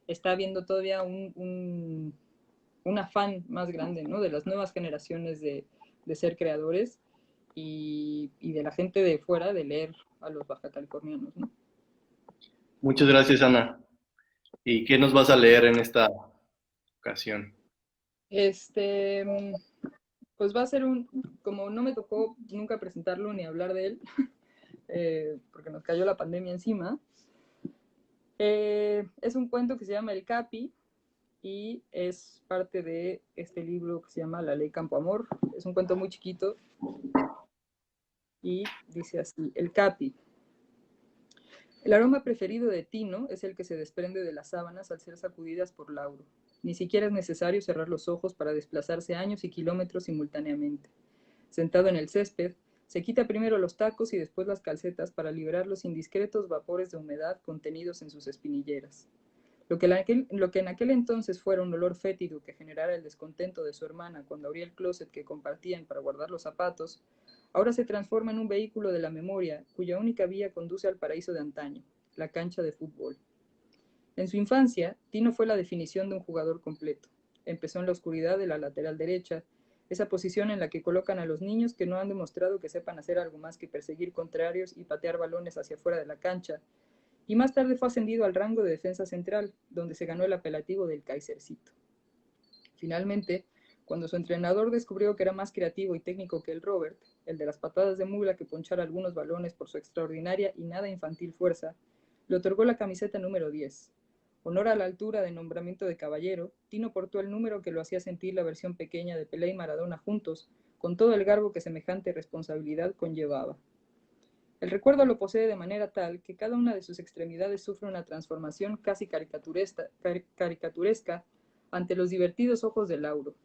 está habiendo todavía un afán más grande, ¿no? De las nuevas generaciones de ser creadores y de la gente de fuera de leer a los baja californianos, ¿no? Muchas gracias, Ana. ¿Y qué nos vas a leer en esta ocasión? Pues va a ser como no me tocó nunca presentarlo ni hablar de él, porque nos cayó la pandemia encima, es un cuento que se llama El Capi y es parte de este libro que se llama La Ley Campo Amor. Es un cuento muy chiquito y dice así: El Capi. El aroma preferido de Tino es el que se desprende de las sábanas al ser sacudidas por Lauro. Ni siquiera es necesario cerrar los ojos para desplazarse años y kilómetros simultáneamente. Sentado en el césped, se quita primero los tacos y después las calcetas para liberar los indiscretos vapores de humedad contenidos en sus espinilleras. Lo que en aquel entonces fuera un olor fétido que generara el descontento de su hermana cuando abría el closet que compartían para guardar los zapatos, ahora se transforma en un vehículo de la memoria cuya única vía conduce al paraíso de antaño, la cancha de fútbol. En su infancia, Tino fue la definición de un jugador completo. Empezó en la oscuridad de la lateral derecha, esa posición en la que colocan a los niños que no han demostrado que sepan hacer algo más que perseguir contrarios y patear balones hacia afuera de la cancha, y más tarde fue ascendido al rango de defensa central, donde se ganó el apelativo del Kaisercito. Finalmente, cuando su entrenador descubrió que era más creativo y técnico que el Robert, el de las patadas de mula que ponchara algunos balones por su extraordinaria y nada infantil fuerza, le otorgó la camiseta número 10. Honor a la altura de nombramiento de caballero, Tino portó el número que lo hacía sentir la versión pequeña de Pelé y Maradona juntos, con todo el garbo que semejante responsabilidad conllevaba. El recuerdo lo posee de manera tal que cada una de sus extremidades sufre una transformación casi caricaturesca ante los divertidos ojos de Lauro.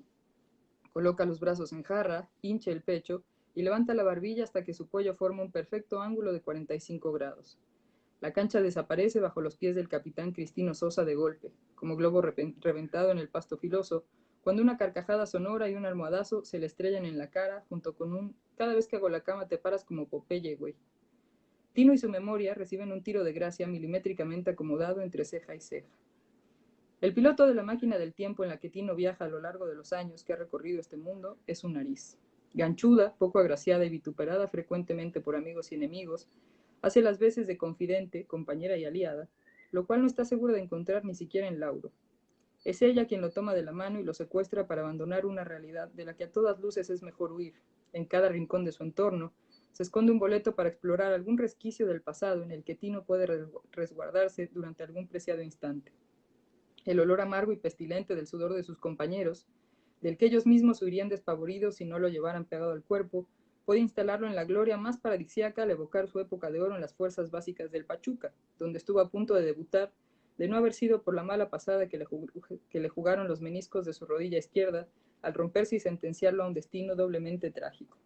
Coloca los brazos en jarra, hincha el pecho y levanta la barbilla hasta que su cuello forma un perfecto ángulo de 45 grados. La cancha desaparece bajo los pies del capitán Cristino Sosa de golpe, como globo reventado en el pasto filoso, cuando una carcajada sonora y un almohadazo se le estrellan en la cara junto con un "cada vez que hago la cama te paras como Popeye, güey". Tino y su memoria reciben un tiro de gracia milimétricamente acomodado entre ceja y ceja. El piloto de la máquina del tiempo en la que Tino viaja a lo largo de los años que ha recorrido este mundo es su nariz. Ganchuda, poco agraciada y vituperada frecuentemente por amigos y enemigos, hace las veces de confidente, compañera y aliada, lo cual no está seguro de encontrar ni siquiera en Lauro. Es ella quien lo toma de la mano y lo secuestra para abandonar una realidad de la que a todas luces es mejor huir. En cada rincón de su entorno se esconde un boleto para explorar algún resquicio del pasado en el que Tino puede resguardarse durante algún preciado instante. El olor amargo y pestilente del sudor de sus compañeros, del que ellos mismos huirían despavoridos si no lo llevaran pegado al cuerpo, puede instalarlo en la gloria más paradisíaca al evocar su época de oro en las fuerzas básicas del Pachuca, donde estuvo a punto de debutar, de no haber sido por la mala pasada que le jugaron los meniscos de su rodilla izquierda al romperse y sentenciarlo a un destino doblemente trágico.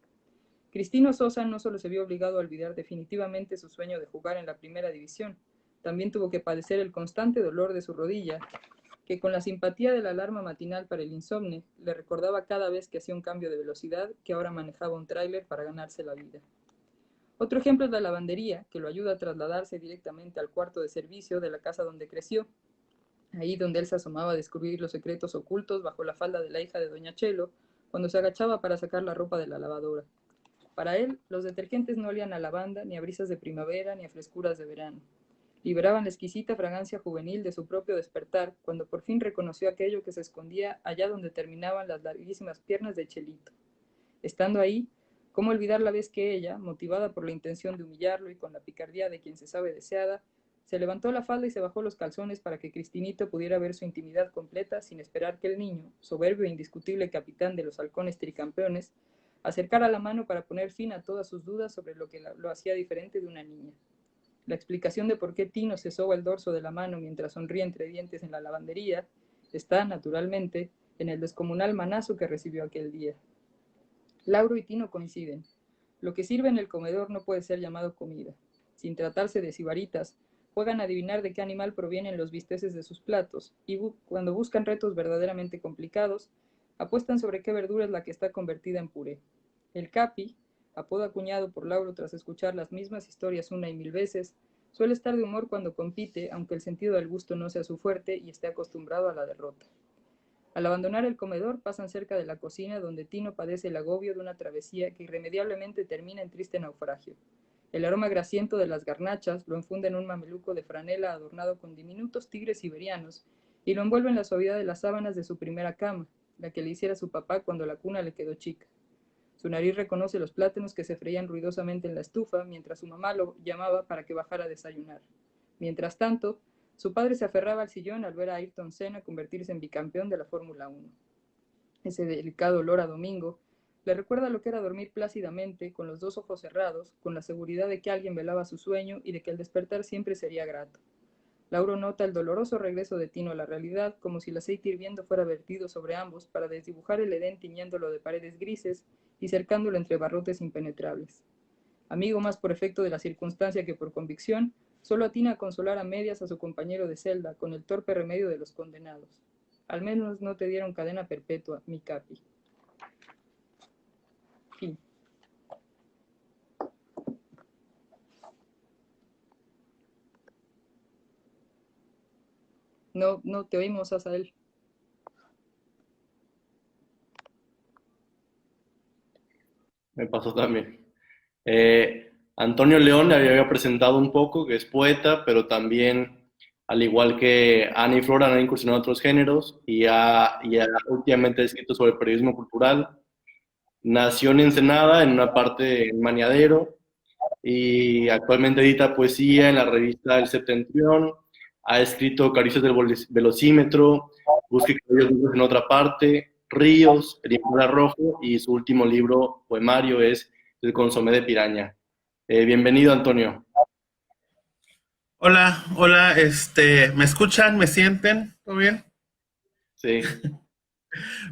Cristino Sosa no solo se vio obligado a olvidar definitivamente su sueño de jugar en la primera división, también tuvo que padecer el constante dolor de su rodilla, que con la simpatía de la alarma matinal para el insomnio le recordaba cada vez que hacía un cambio de velocidad que ahora manejaba un tráiler para ganarse la vida. Otro ejemplo es la lavandería, que lo ayuda a trasladarse directamente al cuarto de servicio de la casa donde creció, ahí donde él se asomaba a descubrir los secretos ocultos bajo la falda de la hija de Doña Chelo, cuando se agachaba para sacar la ropa de la lavadora. Para él, los detergentes no olían a lavanda, ni a brisas de primavera, ni a frescuras de verano. Liberaban la exquisita fragancia juvenil de su propio despertar, cuando por fin reconoció aquello que se escondía allá donde terminaban las larguísimas piernas de Chelito. Estando ahí, ¿cómo olvidar la vez que ella, motivada por la intención de humillarlo y con la picardía de quien se sabe deseada, se levantó la falda y se bajó los calzones para que Cristinito pudiera ver su intimidad completa sin esperar que el niño, soberbio e indiscutible capitán de los halcones tricampeones, acercara la mano para poner fin a todas sus dudas sobre lo que lo hacía diferente de una niña? La explicación de por qué Tino se soba el dorso de la mano mientras sonríe entre dientes en la lavandería está, naturalmente, en el descomunal manazo que recibió aquel día. Lauro y Tino coinciden. Lo que sirve en el comedor no puede ser llamado comida. Sin tratarse de sibaritas, juegan a adivinar de qué animal provienen los bisteces de sus platos y cuando buscan retos verdaderamente complicados, apuestan sobre qué verdura es la que está convertida en puré. El Capi, apodo acuñado por Lauro tras escuchar las mismas historias una y mil veces, suele estar de humor cuando compite, aunque el sentido del gusto no sea su fuerte y esté acostumbrado a la derrota. Al abandonar el comedor, pasan cerca de la cocina, donde Tino padece el agobio de una travesía que irremediablemente termina en triste naufragio. El aroma grasiento de las garnachas lo enfunde en un mameluco de franela adornado con diminutos tigres siberianos y lo envuelve en la suavidad de las sábanas de su primera cama, la que le hiciera su papá cuando la cuna le quedó chica. Su nariz reconoce los plátanos que se freían ruidosamente en la estufa mientras su mamá lo llamaba para que bajara a desayunar. Mientras tanto, su padre se aferraba al sillón al ver a Ayrton Senna convertirse en bicampeón de la Fórmula 1. Ese delicado olor a domingo le recuerda lo que era dormir plácidamente, con los dos ojos cerrados, con la seguridad de que alguien velaba su sueño y de que el despertar siempre sería grato. Lauro nota el doloroso regreso de Tino a la realidad, como si el aceite hirviendo fuera vertido sobre ambos para desdibujar el edén tiñéndolo de paredes grises y cercándolo entre barrotes impenetrables. Amigo más por efecto de la circunstancia que por convicción, solo atina a consolar a medias a su compañero de celda con el torpe remedio de los condenados. Al menos no te dieron cadena perpetua, mi Capi. Fin. No te oímos, Azael. Me pasó también. Antonio León le había presentado un poco, que es poeta, pero también, al igual que Ana y Flora, han incursionado en otros géneros y ha últimamente escrito sobre periodismo cultural. Nació en Ensenada, en una parte en Maniadero, y actualmente edita poesía en la revista El Septentrión. Ha escrito Caricias del Velocímetro, Busque Cabellos en otra parte, Ríos, El Impala Rojo, y su último libro poemario es El Consomé de Piraña. Bienvenido, Antonio. Hola, ¿me escuchan? ¿Me sienten? ¿Todo bien? Sí.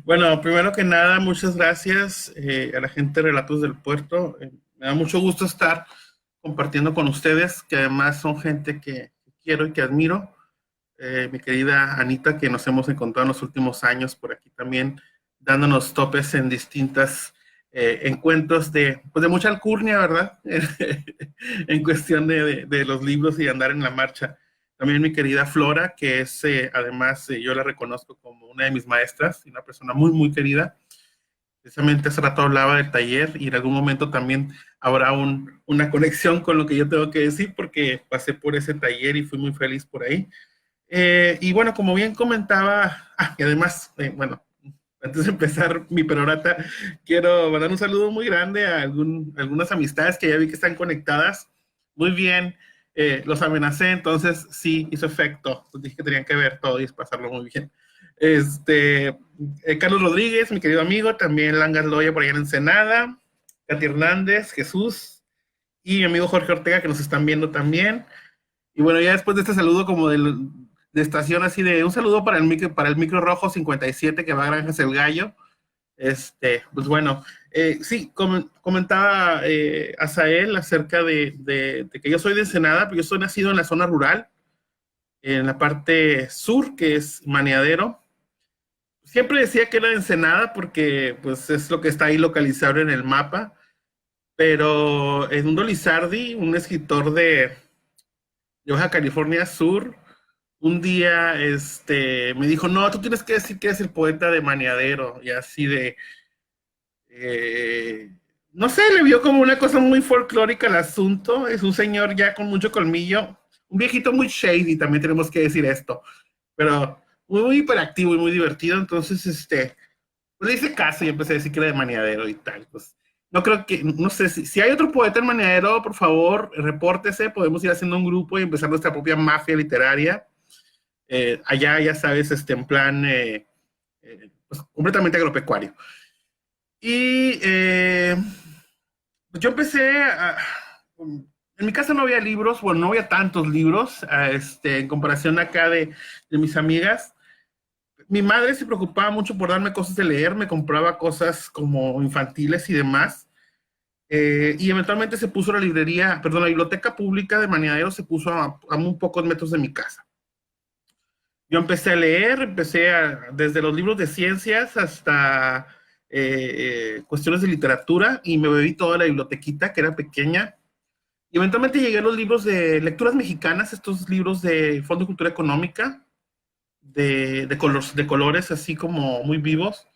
Bueno, primero que nada, muchas gracias a la gente de Relatos del Puerto. Me da mucho gusto estar compartiendo con ustedes, que además son gente que quiero y que admiro. Mi querida Anita, que nos hemos encontrado en los últimos años por aquí también, dándonos topes en distintas encuentros de mucha alcurnia, ¿verdad? En cuestión de los libros y andar en la marcha. También mi querida Flora, que es, además, yo la reconozco como una de mis maestras, y una persona muy, muy querida. Precisamente hace rato hablaba del taller y en algún momento también habrá una conexión con lo que yo tengo que decir, porque pasé por ese taller y fui muy feliz por ahí. Y bueno, como bien comentaba, y además, bueno, antes de empezar mi perorata, quiero mandar un saludo muy grande a algunas amistades que ya vi que están conectadas. Muy bien, los amenacé, entonces sí hizo efecto. Pues dije que tenían que ver todo y pasarlo muy bien. Carlos Rodríguez, mi querido amigo, también Langas Loya por allá en Ensenada, Katy Hernández, Jesús y mi amigo Jorge Ortega, que nos están viendo también. Y bueno, ya después de este saludo como de estación, así de un saludo para el micro rojo 57 que va a Granjas el Gallo. Pues bueno, sí, comentaba Azael acerca de que yo soy de Ensenada, pero yo soy nacido en la zona rural, en la parte sur, que es Maneadero. Siempre decía que era de Ensenada porque pues es lo que está ahí localizado en el mapa, pero Edmundo Lizardi, un escritor de Baja California Sur, un día me dijo, no, tú tienes que decir que eres el poeta de Maneadero, y así de, no sé, le vio como una cosa muy folclórica al asunto. Es un señor ya con mucho colmillo, un viejito muy shady, también tenemos que decir esto, pero muy hiperactivo y muy divertido. Entonces, pues le hice caso y empecé a decir que era de Maneadero y tal. Pues no creo que, no sé, si hay otro poeta en Maneadero, por favor, repórtese, podemos ir haciendo un grupo y empezar nuestra propia mafia literaria. Allá, ya sabes, en plan pues, completamente agropecuario. Y pues yo empecé en mi casa no había libros, bueno, no había tantos libros, en comparación acá de mis amigas. Mi madre se preocupaba mucho por darme cosas de leer, me compraba cosas como infantiles y demás. Y eventualmente se puso la biblioteca pública de Maneadero se puso a muy pocos metros de mi casa. Yo empecé a leer, desde los libros de ciencias hasta cuestiones de literatura, y me bebí toda la bibliotequita, que era pequeña. Y eventualmente llegué a los libros de lecturas mexicanas, estos libros de Fondo de Cultura Económica, de colores así como muy vivos.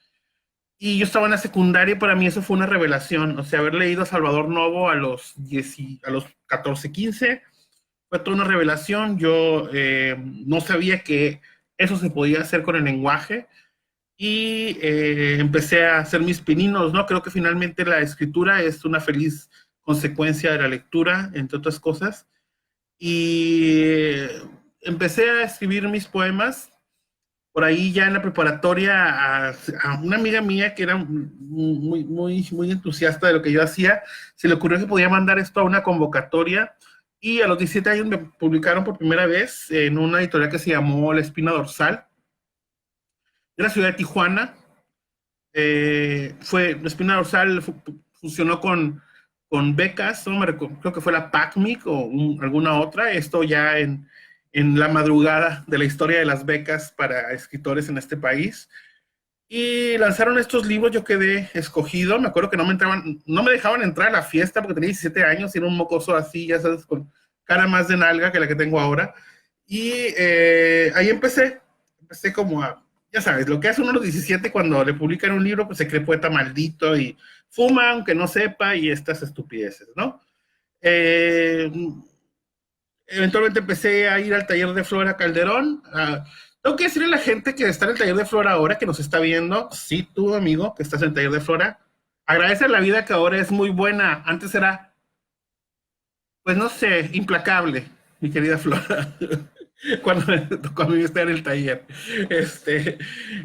Y yo estaba en la secundaria y para mí eso fue una revelación. O sea, haber leído a Salvador Novo a los 14, 15, fue toda una revelación. Yo no sabía que eso se podía hacer con el lenguaje y empecé a hacer mis pininos, ¿no? Creo que finalmente la escritura es una feliz consecuencia de la lectura, entre otras cosas. Y empecé a escribir mis poemas. Por ahí ya en la preparatoria a una amiga mía que era muy entusiasta de lo que yo hacía, se le ocurrió que podía mandar esto a una convocatoria, y a los 17 años me publicaron por primera vez en una editorial que se llamó La Espina Dorsal, de la ciudad de Tijuana. La Espina Dorsal funcionó con becas, no me recuerdo, creo que fue la PACMIC o alguna otra, esto ya en la madrugada de la historia de las becas para escritores en este país. Y lanzaron estos libros, yo quedé escogido. Me acuerdo que no me dejaban entrar a la fiesta porque tenía 17 años y era un mocoso así, ya sabes, con cara más de nalga que la que tengo ahora. Y ahí empecé como ya sabes, lo que hace uno a los 17 cuando le publican un libro, pues se cree poeta maldito y fuma aunque no sepa y estas estupideces, ¿no? Eventualmente empecé a ir al taller de Flora Calderón. Tengo que decirle a la gente que está en el taller de Flora ahora, que nos está viendo, sí, tú, amigo, que estás en el taller de Flora, agradece la vida que ahora es muy buena. Antes era, pues no sé, implacable, mi querida Flora, cuando yo estaba en el taller.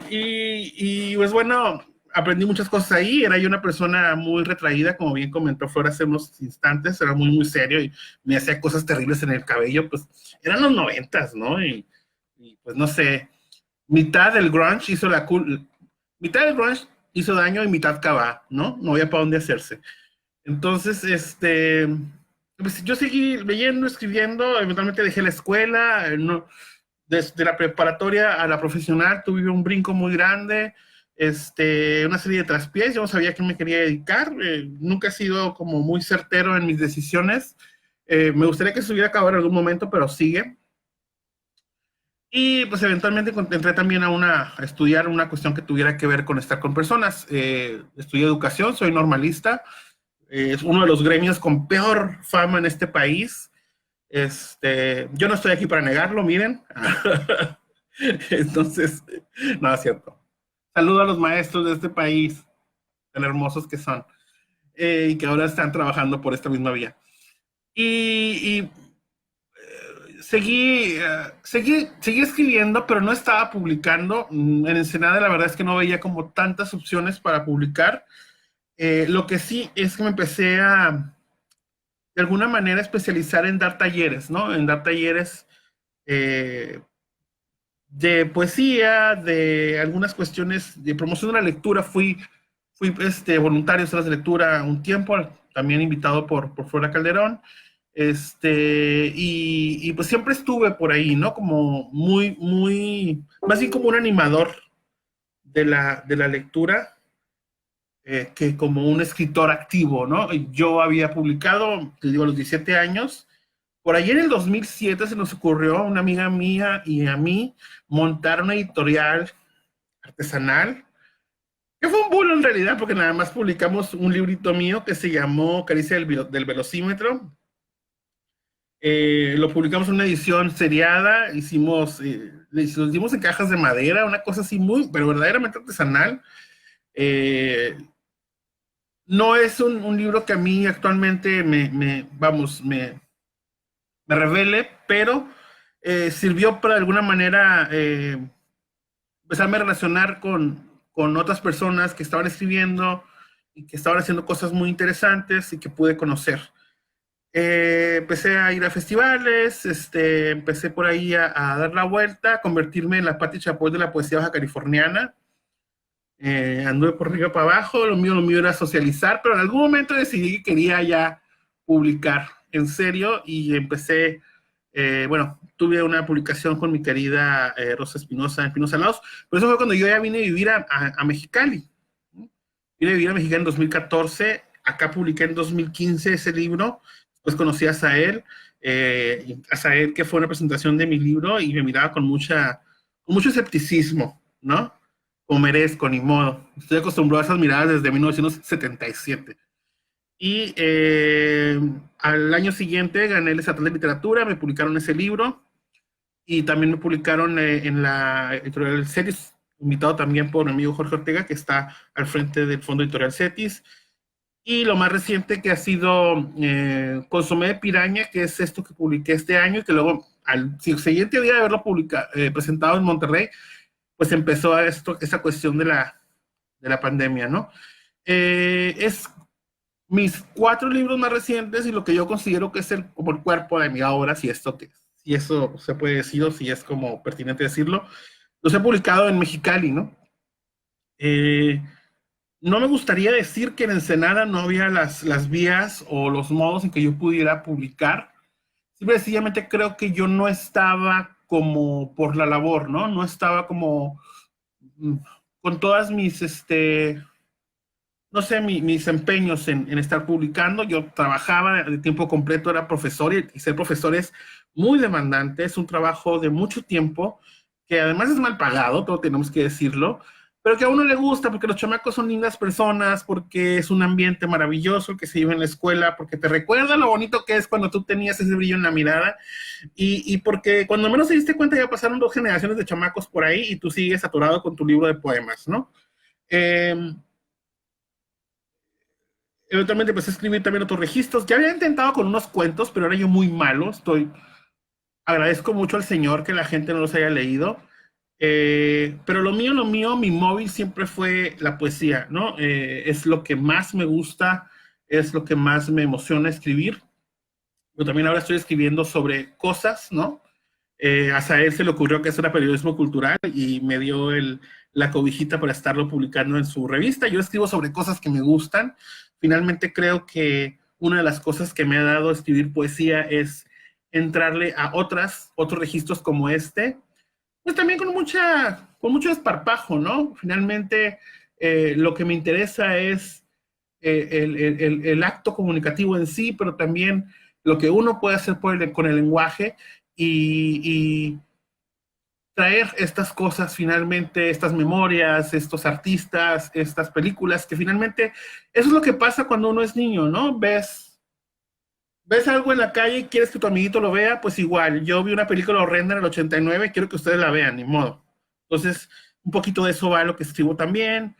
Y pues bueno, aprendí muchas cosas ahí. Era yo una persona muy retraída, como bien comentó Flora hace unos instantes, era muy serio y me hacía cosas terribles en el cabello. Pues eran los 90s, ¿no? Y pues no sé, mitad del grunge mitad del grunge hizo daño y mitad cava, ¿no? No había para dónde hacerse. Entonces, pues yo seguí leyendo, escribiendo, eventualmente dejé la escuela, desde la preparatoria a la profesional tuve un brinco muy grande, una serie de traspiés. Yo no sabía a qué me quería dedicar, nunca he sido como muy certero en mis decisiones. Me gustaría que se hubiera acabado en algún momento, pero sigue. Y pues eventualmente entré también a estudiar una cuestión que tuviera que ver con estar con personas. Estudié educación, soy normalista, es uno de los gremios con peor fama en este país. Yo no estoy aquí para negarlo, miren. Entonces, no, es cierto. Saludo a los maestros de este país, tan hermosos que son, y que ahora están trabajando por esta misma vía. Seguí escribiendo, pero no estaba publicando. En Ensenada la verdad es que no veía como tantas opciones para publicar. Lo que sí es que me empecé a, de alguna manera, especializar en dar talleres, ¿no? En dar talleres eh, de poesía, de algunas cuestiones de promoción de la lectura. Fui voluntario en salas de lectura un tiempo, también invitado por Flora Calderón. Y pues siempre estuve por ahí, ¿no? Como más bien como un animador de la lectura, que como un escritor activo, ¿no? Yo había publicado, te digo, a los 17 años. Por ahí en el 2007 se nos ocurrió a una amiga mía y a mí montar una editorial artesanal, que fue un bulo en realidad, porque nada más publicamos un librito mío que se llamó Caricia del Velocímetro. Lo publicamos en una edición seriada, lo hicimos en cajas de madera, una cosa así muy, pero verdaderamente artesanal. No es un libro que a mí actualmente me revele, pero sirvió para de alguna manera empezarme a relacionar con otras personas que estaban escribiendo y que estaban haciendo cosas muy interesantes y que pude conocer. Empecé a ir a festivales, empecé por ahí a dar la vuelta, a convertirme en la Patti Chapoy de la poesía baja californiana. Anduve por arriba para abajo, lo mío era socializar, pero en algún momento decidí que quería ya publicar en serio y empecé, tuve una publicación con mi querida Rosa Espinosa en Pinos Alados, pero eso fue cuando yo ya vine a vivir a Mexicali. Vine a vivir a Mexicali en 2014, acá publiqué en 2015 ese libro, después conocí a Sael, que fue una presentación de mi libro y me miraba con mucho escepticismo, ¿no? Como merezco, ni modo. Estoy acostumbrado a esas miradas desde 1977. Y al año siguiente gané el Estatal de Literatura, me publicaron ese libro y también me publicaron en la editorial Cetis, invitado también por mi amigo Jorge Ortega, que está al frente del Fondo Editorial Cetis. Y lo más reciente que ha sido Consomé de Piraña, que es esto que publiqué este año y que luego al siguiente día de haberlo presentado en Monterrey, pues empezó esta cuestión de la pandemia, ¿no? Es mis 4 libros más recientes y lo que yo considero que es como el cuerpo de mi obra, si eso se puede decir o si es como pertinente decirlo, los he publicado en Mexicali, ¿no? No me gustaría decir que en Ensenada no había las vías o los modos en que yo pudiera publicar. Sencillamente creo que yo no estaba como por la labor, ¿no? No estaba como con todas mis, no sé, mis empeños en estar publicando. Yo trabajaba de tiempo completo, era profesor y ser profesor es muy demandante, es un trabajo de mucho tiempo, que además es mal pagado, todo tenemos que decirlo, pero que a uno le gusta porque los chamacos son lindas personas, porque es un ambiente maravilloso que se vive en la escuela, porque te recuerda lo bonito que es cuando tú tenías ese brillo en la mirada y porque cuando menos te diste cuenta ya pasaron 2 generaciones de chamacos por ahí y tú sigues saturado con tu libro de poemas, ¿no? Eventualmente empecé a escribir también otros registros. Ya había intentado con unos cuentos, pero era yo muy malo. Agradezco mucho al Señor que la gente no los haya leído. Pero lo mío, mi móvil siempre fue la poesía, ¿no? Es lo que más me gusta, es lo que más me emociona escribir. Pero también ahora estoy escribiendo sobre cosas, ¿no? A Sael se le ocurrió que eso era periodismo cultural y me dio la cobijita para estarlo publicando en su revista. Yo escribo sobre cosas que me gustan. Finalmente creo que una de las cosas que me ha dado escribir poesía es entrarle a otros registros como este, pues también con mucho desparpajo, ¿no? Finalmente lo que me interesa es el acto comunicativo en sí, pero también lo que uno puede hacer con el lenguaje y traer estas cosas, finalmente, estas memorias, estos artistas, estas películas, que finalmente eso es lo que pasa cuando uno es niño, ¿no? Ves algo en la calle y quieres que tu amiguito lo vea, pues igual, yo vi una película horrenda en el 89, quiero que ustedes la vean, ni modo. Entonces, un poquito de eso va lo que escribo también,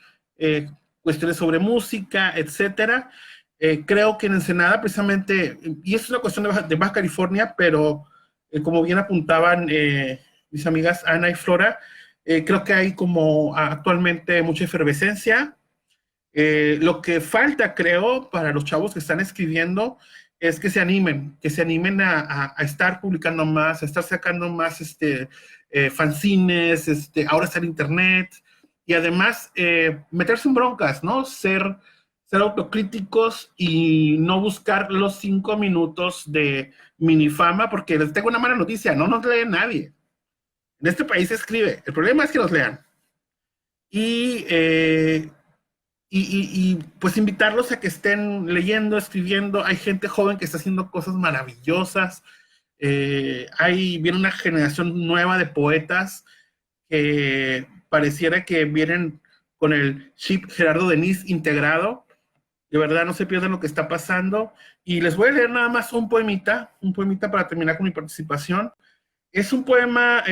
cuestiones sobre música, etcétera. Creo que en Ensenada, precisamente, y es una cuestión de Baja California, pero como bien apuntaban mis amigas Ana y Flora, creo que hay como actualmente mucha efervescencia. Lo que falta, creo, para los chavos que están escribiendo es que se animen a estar publicando más, a estar sacando más fanzines, ahora está en internet, y además meterse en broncas, ¿no? Ser autocríticos y no buscar los 5 minutos de minifama, porque les tengo una mala noticia, no nos lee nadie. En este país se escribe, el problema es que nos lean. Y pues invitarlos a que estén leyendo, escribiendo. Hay gente joven que está haciendo cosas maravillosas. Viene una generación nueva de poetas que pareciera que vienen con el chip Gerardo Denis integrado. De verdad, no se pierdan lo que está pasando. Y les voy a leer nada más un poemita para terminar con mi participación. Es un poema,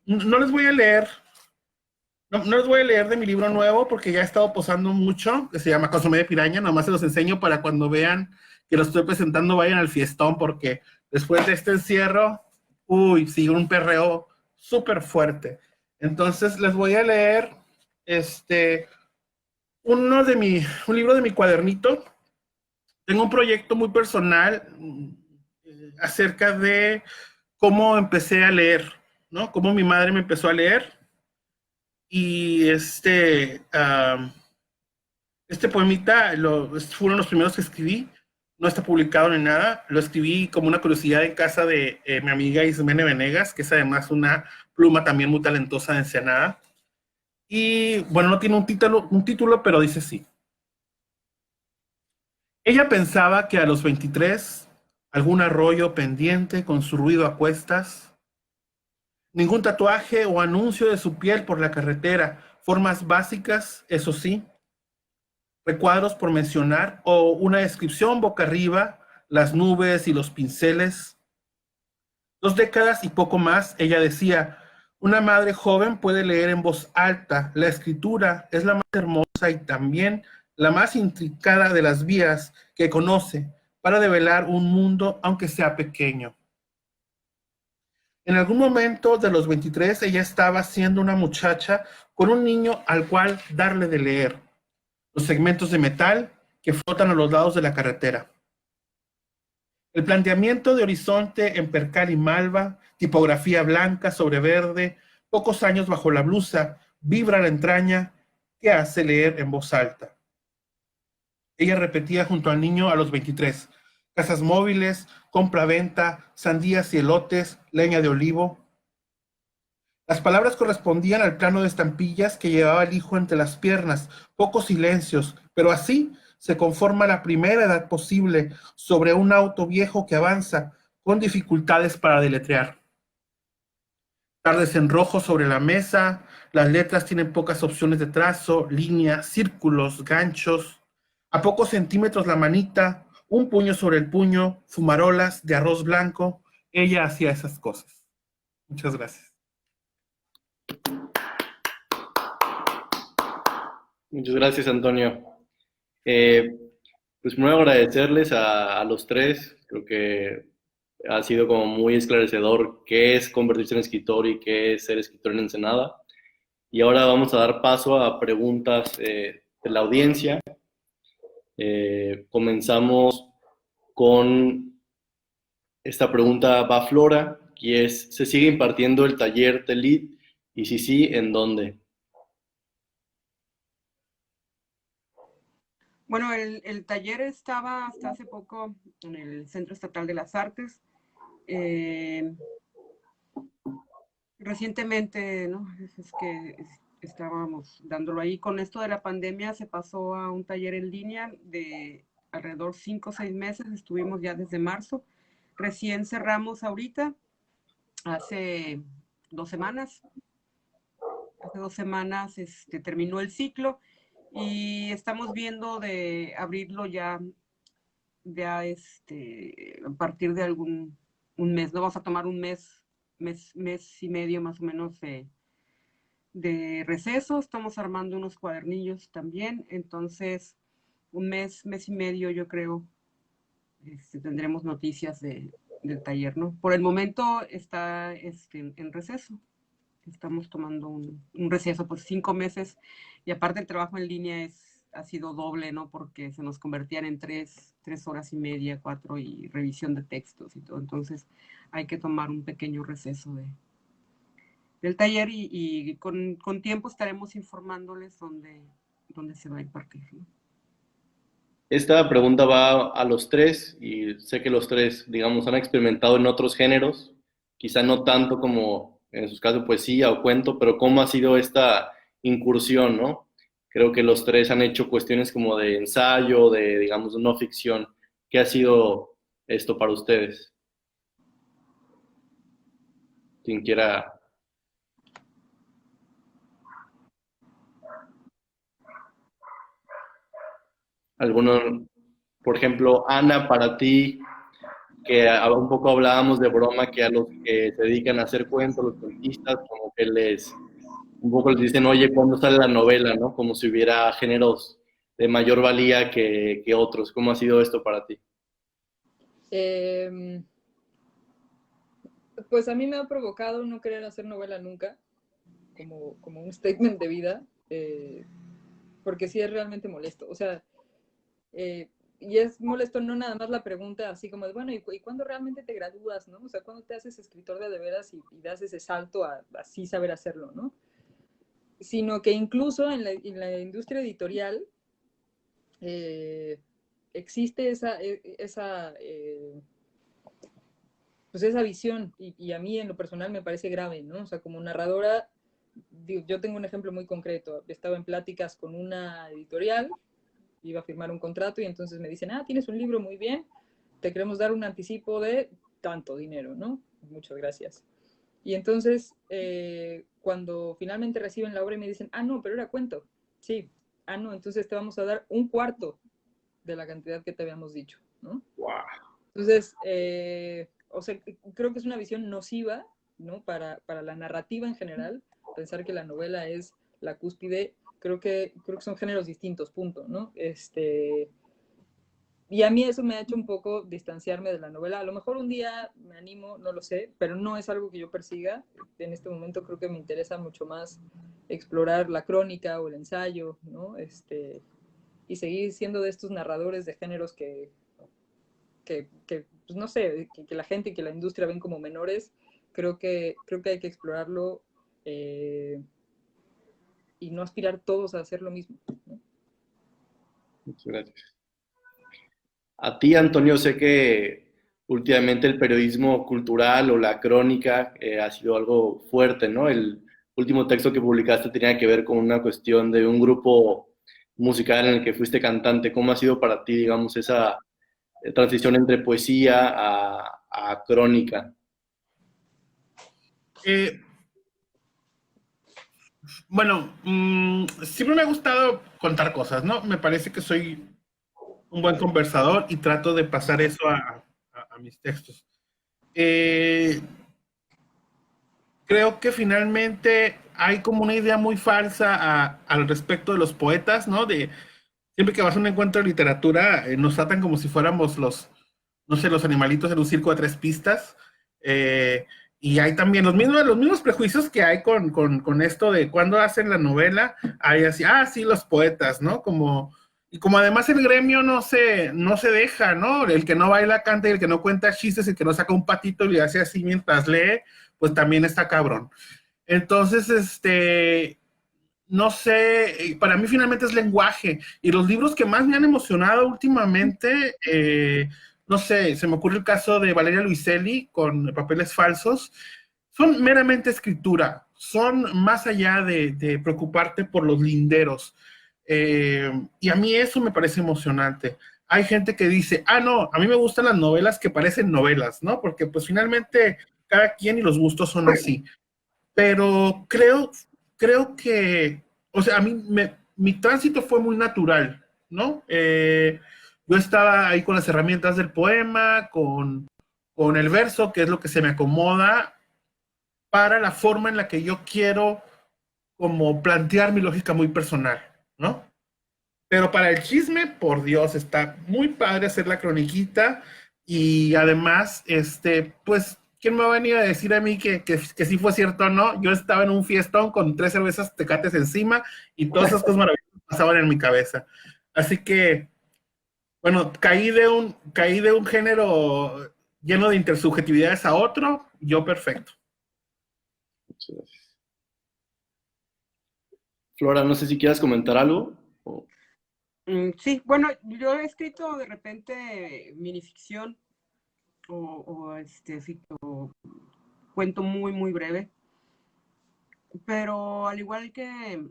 no les voy a leer. No les voy a leer de mi libro nuevo porque ya he estado posando mucho, que se llama Consomé de Piraña. Nomás se los enseño para cuando vean que lo estoy presentando, vayan al fiestón, porque después de este encierro, sigue un perreo súper fuerte. Entonces les voy a leer un libro de mi cuadernito. Tengo un proyecto muy personal acerca de cómo empecé a leer, ¿no? Cómo mi madre me empezó a leer. Y este poemita fue uno de los primeros que escribí. No está publicado ni nada. Lo escribí como una curiosidad en casa de mi amiga Ismene Venegas, que es además una pluma también muy talentosa de Ensenada. Y bueno, no tiene un título, pero dice así. Ella pensaba que a los 23, algún arroyo pendiente con su ruido a cuestas, ningún tatuaje o anuncio de su piel por la carretera, formas básicas, eso sí, recuadros por mencionar, o una descripción boca arriba, las nubes y los pinceles. 2 décadas y poco más, ella decía, una madre joven puede leer en voz alta, la escritura es la más hermosa y también la más intricada de las vías que conoce para develar un mundo aunque sea pequeño. En algún momento de los 23, ella estaba siendo una muchacha con un niño al cual darle de leer. Los segmentos de metal que flotan a los lados de la carretera. El planteamiento de horizonte en percal y malva, tipografía blanca sobre verde, pocos años bajo la blusa, vibra la entraña que hace leer en voz alta. Ella repetía junto al niño a los 23. Casas móviles, compra-venta, sandías y elotes, leña de olivo. Las palabras correspondían al plano de estampillas que llevaba el hijo entre las piernas, pocos silencios, pero así se conforma la primera edad posible sobre un auto viejo que avanza, con dificultades para deletrear. Tardes en rojo sobre la mesa, las letras tienen pocas opciones de trazo, líneas, círculos, ganchos. A pocos centímetros la manita, un puño sobre el puño, fumarolas de arroz blanco. Ella hacía esas cosas. Muchas gracias. Muchas gracias, Antonio. Pues primero agradecerles a los tres. Creo que ha sido como muy esclarecedor qué es convertirse en escritor y qué es ser escritor en Ensenada. Y ahora vamos a dar paso a preguntas de la audiencia. Comenzamos con esta pregunta, va a Flora, y es, ¿se sigue impartiendo el taller TELIT? Y si sí, ¿en dónde? Bueno, el taller estaba hasta hace poco en el Centro Estatal de las Artes. Recientemente, ¿no? Es que estábamos dándolo ahí. Con esto de la pandemia se pasó a un taller en línea de alrededor 5 o 6 meses. Estuvimos ya desde marzo. Recién cerramos ahorita, hace 2 semanas. Hace 2 semanas terminó el ciclo y estamos viendo de abrirlo ya a partir de un mes. No vamos a tomar un mes y medio más o menos de receso. Estamos armando unos cuadernillos también, entonces un mes y medio yo creo tendremos noticias del taller, ¿no? Por el momento está en receso. Estamos tomando un receso, pues 5 meses, y aparte el trabajo en línea es ha sido doble, ¿no? Porque se nos convertían en 3 horas y media, 4, y revisión de textos y todo. Entonces hay que tomar un pequeño receso del taller y con tiempo estaremos informándoles dónde se va a impartir, ¿no? Esta pregunta va a los tres y sé que los tres, digamos, han experimentado en otros géneros, quizá no tanto como en sus casos poesía o cuento, pero ¿cómo ha sido esta incursión, no? Creo que los tres han hecho cuestiones como de ensayo, de, digamos, no ficción. ¿Qué ha sido esto para ustedes? Quien quiera. Alguno, por ejemplo, Ana, para ti, que un poco hablábamos de broma, que a los que se dedican a hacer cuentos, los cuentistas, como que un poco les dicen, oye, ¿cuándo sale la novela, no? Como si hubiera géneros de mayor valía que otros. ¿Cómo ha sido esto para ti? Pues a mí me ha provocado no querer hacer novela nunca, como un statement de vida, porque sí es realmente molesto. O sea, y es molesto no nada más la pregunta así como de, bueno, ¿y cuándo realmente te gradúas, no? O sea, ¿cuándo te haces escritor de veras y das ese salto a así saber hacerlo, no? Sino que incluso en la industria editorial existe pues esa visión, y a mí en lo personal me parece grave, ¿no? O sea, como narradora, yo tengo un ejemplo muy concreto. Estaba en pláticas con una editorial, iba a firmar un contrato y entonces me dicen, tienes un libro, muy bien, te queremos dar un anticipo de tanto dinero, ¿no? Muchas gracias. Y entonces, cuando finalmente reciben la obra y me dicen, no, pero era cuento. Sí. No, entonces te vamos a dar un cuarto de la cantidad que te habíamos dicho, ¿no? Wow. Entonces, o sea, creo que es una visión nociva, ¿no? Para la narrativa en general, pensar que la novela es la cúspide. Creo que son géneros distintos, punto, ¿no? Y a mí eso me ha hecho un poco distanciarme de la novela. A lo mejor un día me animo, no lo sé, pero no es algo que yo persiga. En este momento creo que me interesa mucho más explorar la crónica o el ensayo, ¿no? Y seguir siendo de estos narradores de géneros que pues no sé, que la gente y que la industria ven como menores. Creo que hay que explorarlo y no aspirar todos a hacer lo mismo, ¿no? Muchas gracias. A ti, Antonio, sé que últimamente el periodismo cultural o la crónica ha sido algo fuerte, ¿no? El último texto que publicaste tenía que ver con una cuestión de un grupo musical en el que fuiste cantante. ¿Cómo ha sido para ti, digamos, esa transición entre poesía a crónica? Bueno, siempre me ha gustado contar cosas, ¿no? Me parece que soy un buen conversador y trato de pasar eso a mis textos. Creo que finalmente hay como una idea muy falsa al respecto de los poetas, ¿no? Siempre que vas a un encuentro de literatura, nos tratan como si fuéramos los animalitos en un circo de 3 pistas. Y hay también los mismos prejuicios que hay con esto de cuando hacen la novela. Hay así, sí, los poetas, ¿no? Y como además el gremio no se deja, ¿no? El que no baila canta y el que no cuenta chistes, el que no saca un patito y le hace así mientras lee, pues también está cabrón. Entonces, no sé, para mí finalmente es lenguaje. Y los libros que más me han emocionado últimamente, no sé, se me ocurre el caso de Valeria Luiselli con Papeles Falsos, son meramente escritura, son más allá de preocuparte por los linderos. Y a mí eso me parece emocionante. Hay gente que dice, no, a mí me gustan las novelas que parecen novelas, ¿no? Porque pues finalmente cada quien y los gustos son así. Pero creo que, o sea, a mí mi tránsito fue muy natural, ¿no? Yo estaba ahí con las herramientas del poema, con el verso, que es lo que se me acomoda para la forma en la que yo quiero como plantear mi lógica muy personal, ¿no? Pero para el chisme, por Dios, está muy padre hacer la croniquita y además, pues, ¿quién me va a venir a decir a mí que sí fue cierto o no? Yo estaba en un fiestón con 3 cervezas Tecates encima y todas esas cosas maravillosas pasaban en mi cabeza. Así que, bueno, caí de un género lleno de intersubjetividades a otro, yo perfecto. Muchas gracias. Flora, no sé si quieras comentar algo. Sí, bueno, yo he escrito de repente minificción o cuento muy, muy breve, pero al igual que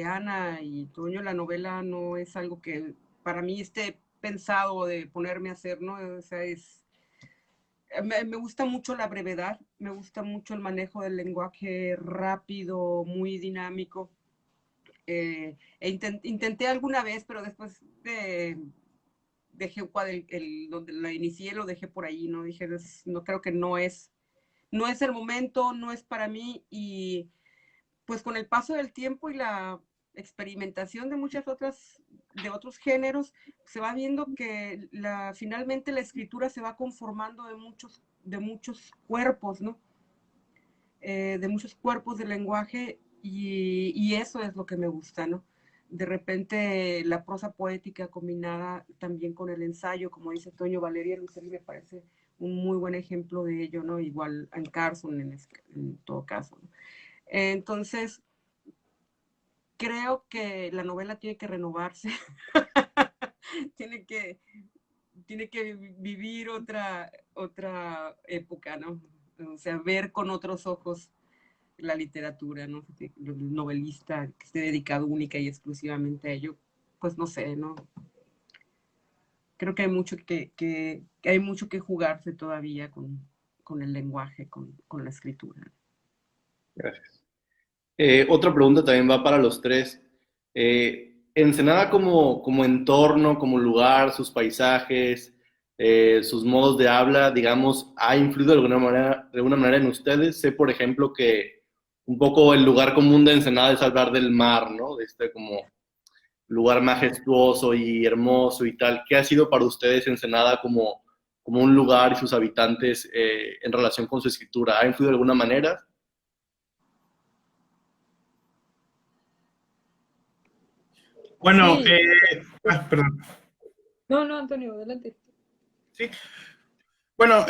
Ana y Toño, la novela no es algo que para mí esté pensado de ponerme a hacer, ¿no? O sea, me gusta mucho la brevedad, me gusta mucho el manejo del lenguaje rápido, muy dinámico. Intenté alguna vez, pero después dejé donde la inicié, lo dejé por ahí, ¿no? Dije, no creo que no es el momento, no es para mí, y pues con el paso del tiempo y la experimentación de de otros géneros, se va viendo que finalmente la escritura se va conformando de muchos cuerpos, ¿no? De muchos cuerpos del lenguaje, y eso es lo que me gusta, ¿no? De repente la prosa poética combinada también con el ensayo, como dice Toño, Valeria Lucetti me parece un muy buen ejemplo de ello, ¿no? Igual en Carson en todo caso, ¿no? Entonces, creo que la novela tiene que renovarse, tiene que vivir otra época, ¿no? O sea, ver con otros ojos la literatura, ¿no? El novelista que esté dedicado única y exclusivamente a ello, pues no sé, ¿no? Creo que hay mucho hay mucho que jugarse todavía con el lenguaje, con la escritura. Gracias. Otra pregunta también va para los tres. Ensenada como entorno, como lugar, sus paisajes, sus modos de habla, digamos, ¿ha influido de alguna manera en ustedes? Sé, por ejemplo, que un poco el lugar común de Ensenada es hablar del mar, ¿no? De este como lugar majestuoso y hermoso y tal. ¿Qué ha sido para ustedes Ensenada como un lugar y sus habitantes en relación con su escritura? ¿Ha influido de alguna manera? Bueno, Sí. perdón. No, Antonio, adelante. Sí. Bueno,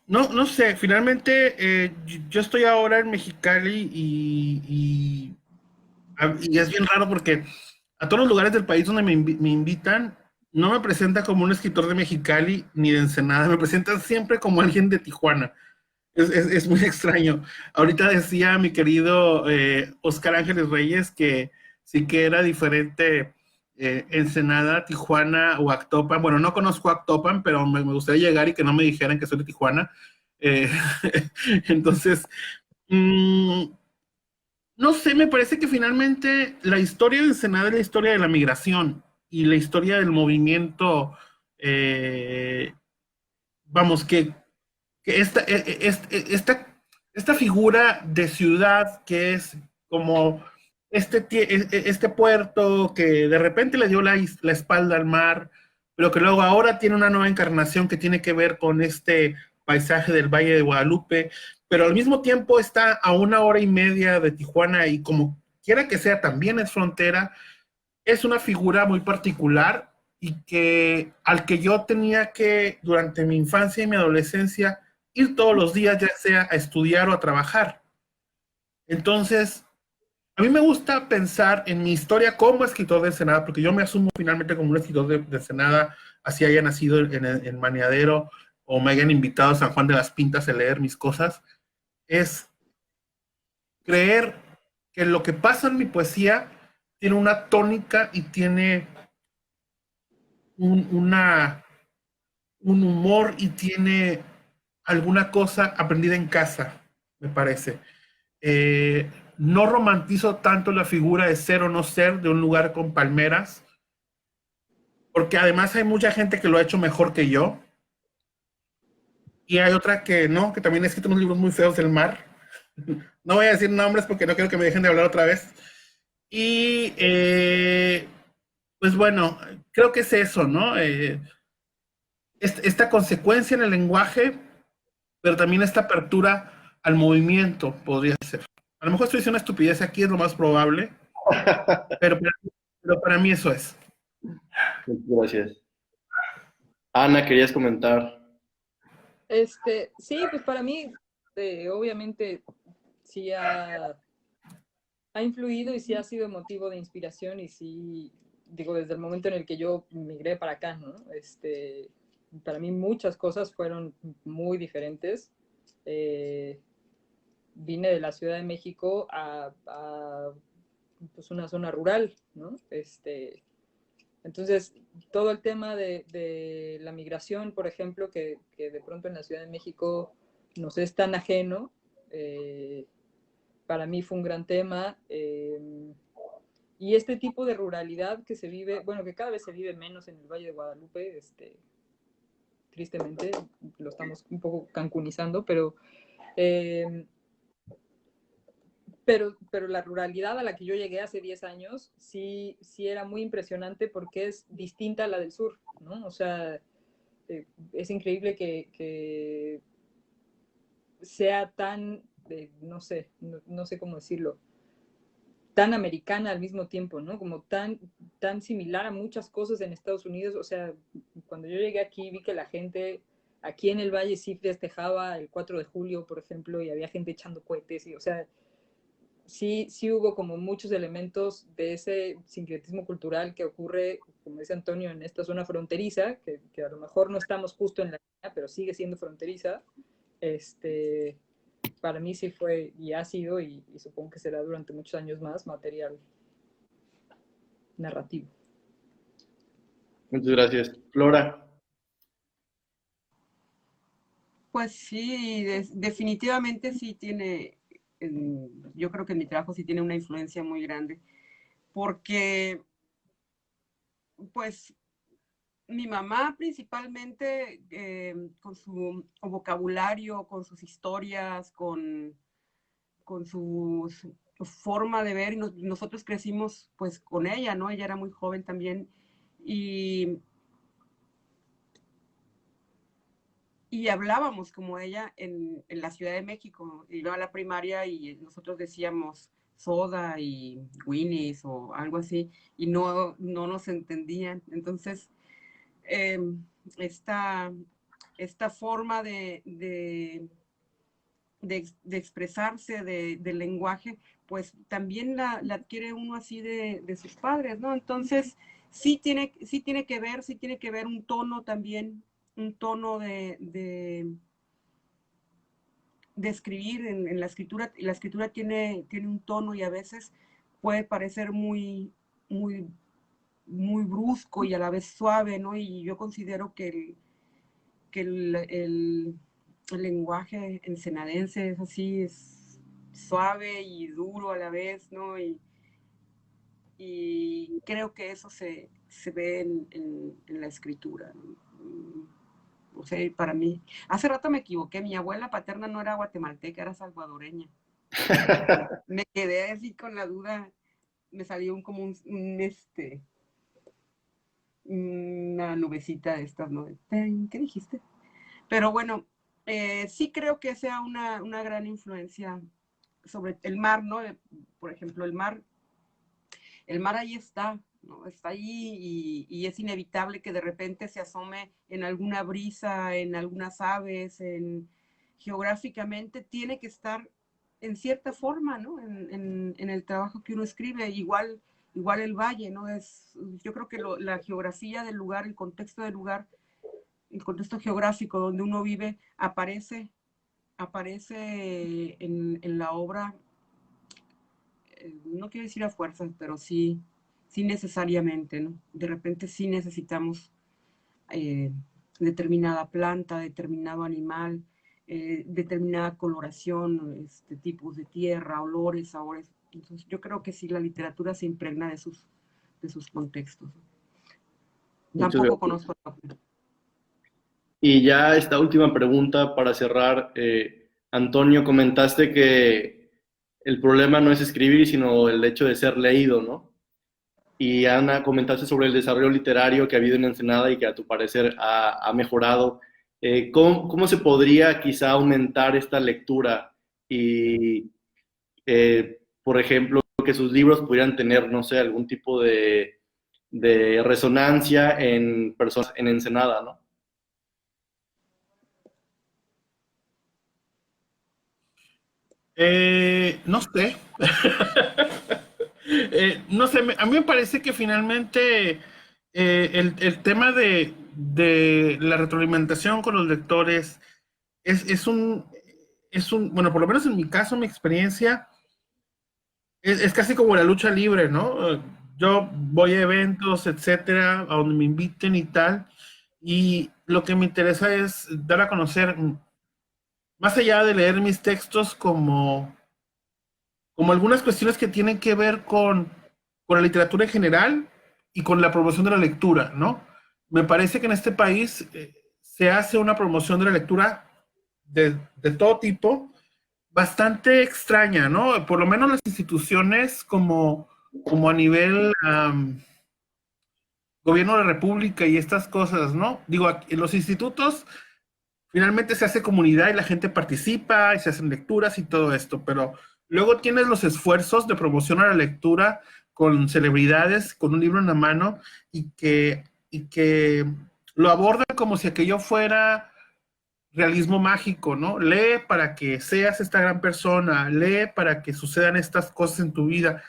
no sé, finalmente yo estoy ahora en Mexicali y es bien raro porque a todos los lugares del país donde me invitan, no me presentan como un escritor de Mexicali ni de Ensenada, me presentan siempre como alguien de Tijuana. Es muy extraño. Ahorita decía mi querido Oscar Ángeles Reyes que sí que era diferente Ensenada, Tijuana o Actopan. Bueno, no conozco Actopan, pero me gustaría llegar y que no me dijeran que soy de Tijuana. Eh, entonces, no sé, me parece que finalmente la historia de Ensenada es la historia de la migración y la historia del movimiento, vamos, que esta figura de ciudad que es como este puerto que de repente le dio la espalda al mar, pero que luego ahora tiene una nueva encarnación que tiene que ver con este paisaje del Valle de Guadalupe, pero al mismo tiempo está a 1 hora y media de Tijuana y como quiera que sea, también es frontera, es una figura muy particular y al que yo tenía que, durante mi infancia y mi adolescencia, ir todos los días, ya sea a estudiar o a trabajar. Entonces, a mí me gusta pensar en mi historia como escritor de Ensenada, porque yo me asumo finalmente como un escritor de Ensenada, así haya nacido en Maniadero o me hayan invitado a San Juan de las Pintas a leer mis cosas, es creer que lo que pasa en mi poesía tiene una tónica y tiene un humor y tiene alguna cosa aprendida en casa, me parece. No romantizo tanto la figura de ser o no ser de un lugar con palmeras, porque además hay mucha gente que lo ha hecho mejor que yo. Y hay otra que no, que también ha escrito unos libros muy feos del mar. No voy a decir nombres porque no quiero que me dejen de hablar otra vez. Y pues bueno, creo que es eso, ¿no? Esta consecuencia en el lenguaje, pero también esta apertura al movimiento podría ser. A lo mejor estoy diciendo una estupidez aquí, es lo más probable, pero para mí eso es. Muchas gracias. Ana, ¿querías comentar? Sí, pues para mí, obviamente, sí ha influido y sí ha sido motivo de inspiración y sí, digo, desde el momento en el que yo migré para acá, ¿no? Para mí muchas cosas fueron muy diferentes. Vine de la Ciudad de México a pues una zona rural, ¿no? Entonces, todo el tema de la migración, por ejemplo, que de pronto en la Ciudad de México nos es tan ajeno, para mí fue un gran tema. Y este tipo de ruralidad que se vive, bueno, que cada vez se vive menos en el Valle de Guadalupe, tristemente, lo estamos un poco cancunizando, pero la ruralidad a la que yo llegué hace 10 años sí era muy impresionante porque es distinta a la del sur, ¿no? O sea, es increíble que sea tan, no sé cómo decirlo, tan americana al mismo tiempo, ¿no? Como tan similar a muchas cosas en Estados Unidos. O sea, cuando yo llegué aquí vi que la gente aquí en el Valle sí festejaba el 4 de julio, por ejemplo, y había gente echando cohetes, y o sea, sí hubo como muchos elementos de ese sincretismo cultural que ocurre, como dice Antonio, en esta zona fronteriza, que a lo mejor no estamos justo en la línea, pero sigue siendo fronteriza. Para mí sí fue y ha sido, y supongo que será durante muchos años más, material narrativo. Muchas gracias. Flora. Pues sí, definitivamente sí tiene, yo creo que mi trabajo sí tiene una influencia muy grande, porque pues mi mamá principalmente con su vocabulario, con sus historias, con su forma de ver, y nosotros crecimos pues con ella, ¿no? Ella era muy joven también, y hablábamos como ella en la Ciudad de México. Iba a la primaria y nosotros decíamos soda y Winnie's o algo así, y no nos entendían. Entonces, esta forma de expresarse, del lenguaje, pues también la adquiere uno así de sus padres, ¿no? Entonces, sí tiene que ver un tono también, un tono de escribir en la escritura. La escritura tiene un tono y a veces puede parecer muy brusco y a la vez suave, ¿no? Y yo considero que el lenguaje ensenadense es así, es suave y duro a la vez, ¿no? Y creo que eso se ve en la escritura, ¿no? O sea, para mí, hace rato me equivoqué, mi abuela paterna no era guatemalteca, era salvadoreña. Me quedé así con la duda, me salió como una nubecita de estas, ¿no? ¿Qué dijiste? Pero bueno, sí creo que sea una gran influencia sobre el mar, ¿no? Por ejemplo, el mar ahí está, ¿no? Está ahí y es inevitable que de repente se asome en alguna brisa, en algunas aves, geográficamente tiene que estar en cierta forma, ¿no? En el trabajo que uno escribe, igual el valle, ¿no? Yo creo que la geografía del lugar, el contexto del lugar, el contexto geográfico donde uno vive aparece en la obra, no quiero decir a fuerzas, pero sí necesariamente, ¿no? De repente sí necesitamos determinada planta, determinado animal, determinada coloración, tipos de tierra, olores, sabores. Entonces, yo creo que sí, la literatura se impregna de sus contextos. Tampoco conozco. Y ya esta última pregunta para cerrar. Antonio, comentaste que el problema no es escribir, sino el hecho de ser leído, ¿no? Y Ana, comentaste sobre el desarrollo literario que ha habido en Ensenada y que a tu parecer ha mejorado. ¿Cómo se podría quizá aumentar esta lectura y por ejemplo, que sus libros pudieran tener, no sé, algún tipo de resonancia en personas en Ensenada, ¿no? No sé. No sé, a mí me parece que finalmente el tema de la retroalimentación con los lectores es un, bueno, por lo menos en mi caso, mi experiencia, es casi como la lucha libre, ¿no? Yo voy a eventos, etcétera, a donde me inviten y tal, y lo que me interesa es dar a conocer, más allá de leer mis textos, como algunas cuestiones que tienen que ver con la literatura en general y con la promoción de la lectura, ¿no? Me parece que en este país se hace una promoción de la lectura de todo tipo, bastante extraña, ¿no? Por lo menos las instituciones como a nivel gobierno de la república y estas cosas, ¿no? Digo, en los institutos finalmente se hace comunidad y la gente participa y se hacen lecturas y todo esto, pero luego tienes los esfuerzos de promoción a la lectura con celebridades, con un libro en la mano y que lo abordan como si aquello fuera realismo mágico, ¿no? Lee para que seas esta gran persona, lee para que sucedan estas cosas en tu vida.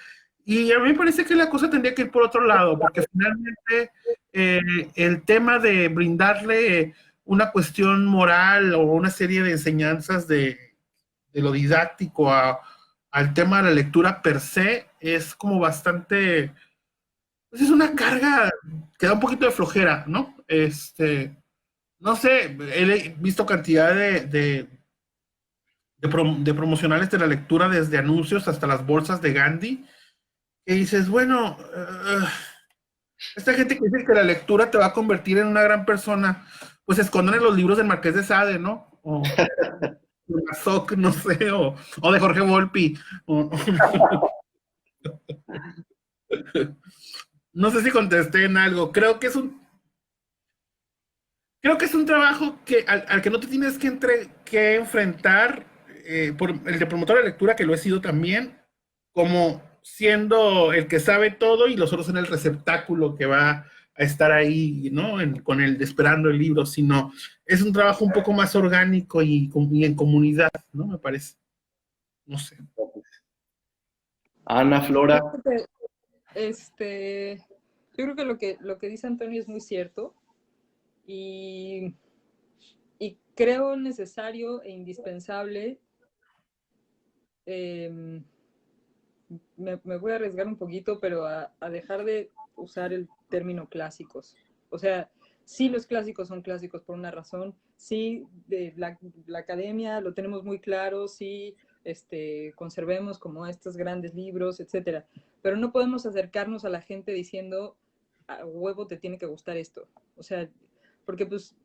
Y a mí me parece que la cosa tendría que ir por otro lado, porque finalmente eh, el tema de brindarle una cuestión moral o una serie de enseñanzas de lo didáctico al tema de la lectura per se es como bastante, pues es una carga que da un poquito de flojera, ¿no? No sé, he visto cantidad de promocionales de la lectura desde anuncios hasta las bolsas de Gandhi, que dices, bueno, esta gente que dice que la lectura te va a convertir en una gran persona, pues se esconden en los libros del Marqués de Sade, ¿no? O de Mazoc, no sé, o de Jorge Volpi. No sé si contesté en algo. Creo que es un trabajo al que no te tienes que enfrentar por el de promotor de lectura, que lo he sido también, como siendo el que sabe todo y los otros en el receptáculo que va a estar ahí, ¿no? Con el esperando el libro, sino es un trabajo un poco más orgánico y en comunidad, ¿no? Me parece. No sé. Ana, Flora. Yo creo que lo que dice Antonio es muy cierto y, y creo necesario e indispensable. Me voy a arriesgar un poquito, pero a dejar de usar el término clásicos. O sea, sí los clásicos son clásicos por una razón, sí de la academia lo tenemos muy claro, sí conservemos como estos grandes libros, etcétera. Pero no podemos acercarnos a la gente diciendo, a huevo te tiene que gustar esto. O sea, porque pues,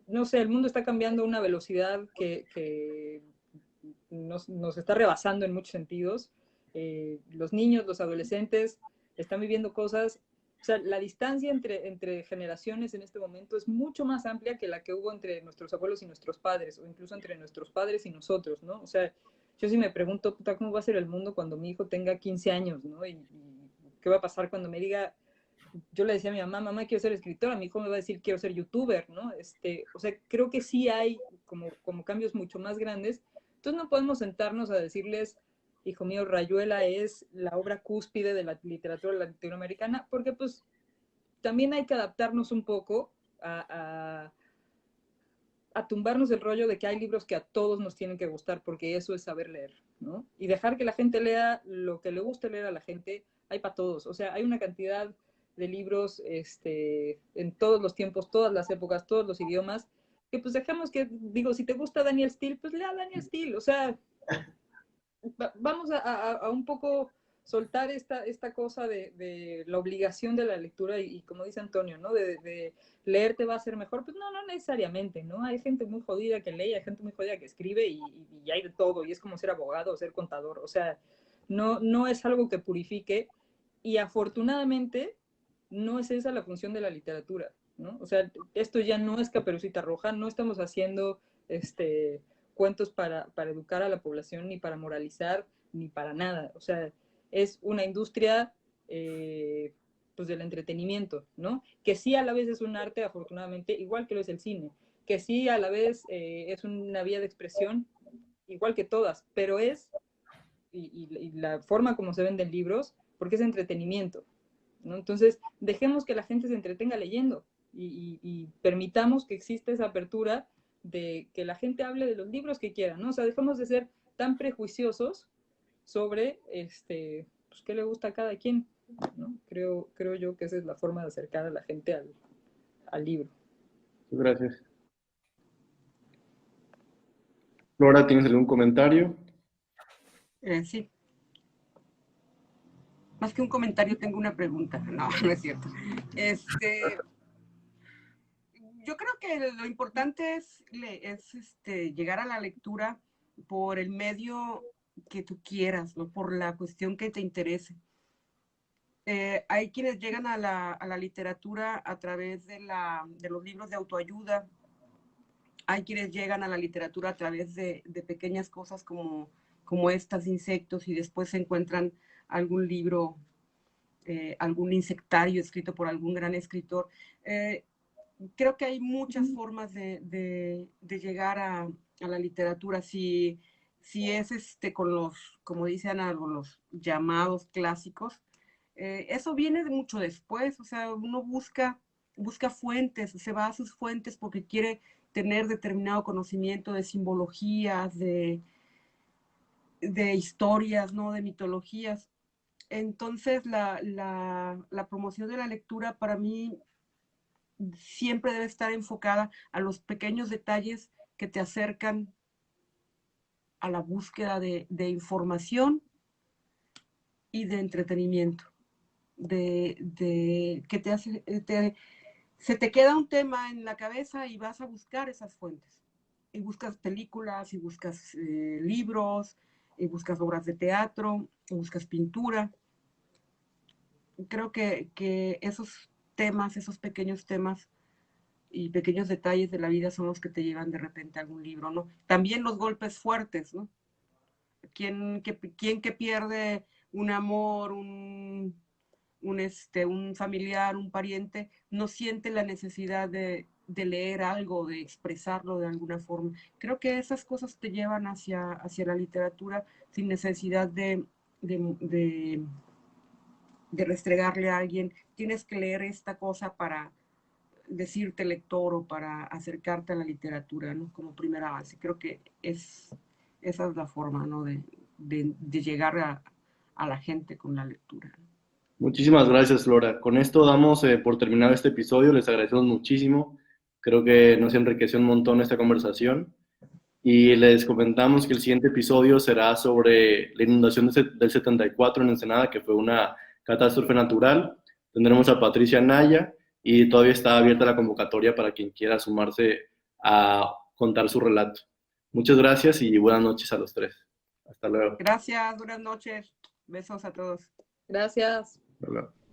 no sé, el mundo está cambiando a una velocidad que nos está rebasando en muchos sentidos. Los niños, los adolescentes están viviendo cosas, o sea, la distancia entre generaciones en este momento es mucho más amplia que la que hubo entre nuestros abuelos y nuestros padres, o incluso entre nuestros padres y nosotros, ¿no? O sea, yo sí me pregunto, puta, ¿cómo va a ser el mundo cuando mi hijo tenga 15 años, ¿no? Y qué va a pasar cuando me diga, yo le decía a mi mamá, mamá, quiero ser escritora, mi hijo me va a decir, quiero ser youtuber, ¿no? O sea, creo que sí hay como cambios mucho más grandes. Entonces no podemos sentarnos a decirles, hijo mío, Rayuela es la obra cúspide de la literatura latinoamericana, porque pues también hay que adaptarnos un poco a tumbarnos el rollo de que hay libros que a todos nos tienen que gustar, porque eso es saber leer, ¿no? Y dejar que la gente lea lo que le guste leer a la gente, hay para todos. O sea, hay una cantidad de libros en todos los tiempos, todas las épocas, todos los idiomas, que pues dejamos que, digo, si te gusta Daniel Steele, pues lea Daniel Steele. O sea, vamos a un poco soltar esta cosa de la obligación de la lectura y como dice Antonio, ¿no? De leer te va a hacer mejor. Pues no necesariamente, ¿no? Hay gente muy jodida que lee, hay gente muy jodida que escribe y hay de todo, y es como ser abogado o ser contador. O sea, no es algo que purifique y afortunadamente no es esa la función de la literatura, ¿no? O sea, esto ya no es Caperucita Roja, no estamos haciendo cuentos para educar a la población ni para moralizar ni para nada. O sea, es una industria pues del entretenimiento, ¿no? Que sí a la vez es un arte, afortunadamente, igual que lo es el cine, que sí a la vez es una vía de expresión, igual que todas, pero es, y la forma como se venden libros, porque es entretenimiento, ¿no? Entonces, dejemos que la gente se entretenga leyendo y permitamos que exista esa apertura de que la gente hable de los libros que quiera, ¿no? O sea, dejemos de ser tan prejuiciosos sobre pues, qué le gusta a cada quien, ¿no? Creo yo que esa es la forma de acercar a la gente al libro. Gracias. Flora, ¿tienes algún comentario? Sí. Más que un comentario, tengo una pregunta. No, no es cierto. Yo creo que lo importante es llegar a la lectura por el medio que tú quieras, ¿no? Por la cuestión que te interese. Hay quienes llegan a la literatura a través de los libros de autoayuda. Hay quienes llegan a la literatura a través de pequeñas cosas como estas, insectos, y después se encuentran algún libro, algún insectario escrito por algún gran escritor. Creo que hay muchas formas de llegar a la literatura. Si es con los, como dice Ana, con los llamados clásicos, eso viene de mucho después. O sea, uno busca fuentes, se va a sus fuentes porque quiere tener determinado conocimiento de simbologías, de historias, ¿no? De mitologías. Entonces, la promoción de la lectura para mí siempre debe estar enfocada a los pequeños detalles que te acercan a la búsqueda de información y de entretenimiento, que te hace, se te queda un tema en la cabeza y vas a buscar esas fuentes. Y buscas películas, y buscas libros, y buscas obras de teatro, y buscas pintura. Creo que esos temas, esos pequeños temas y pequeños detalles de la vida son los que te llevan de repente a algún libro, ¿no? También los golpes fuertes, ¿no? ¿Quién que pierde un amor, un familiar, un pariente, no siente la necesidad de leer algo, de expresarlo de alguna forma? Creo que esas cosas te llevan hacia la literatura sin necesidad de restregarle a alguien, tienes que leer esta cosa para decirte lector o para acercarte a la literatura, ¿no? Como primera base. Creo que esa es la forma, ¿no? de llegar a la gente con la lectura. Muchísimas gracias, Flora. Con esto damos por terminado este episodio. Les agradecemos muchísimo. Creo que nos enriqueció un montón esta conversación. Y les comentamos que el siguiente episodio será sobre la inundación del 74 en Ensenada, que fue una catástrofe natural. Tendremos a Patricia Naya y todavía está abierta la convocatoria para quien quiera sumarse a contar su relato. Muchas gracias y buenas noches a los tres. Hasta luego. Gracias, buenas noches. Besos a todos. Gracias. Hasta luego.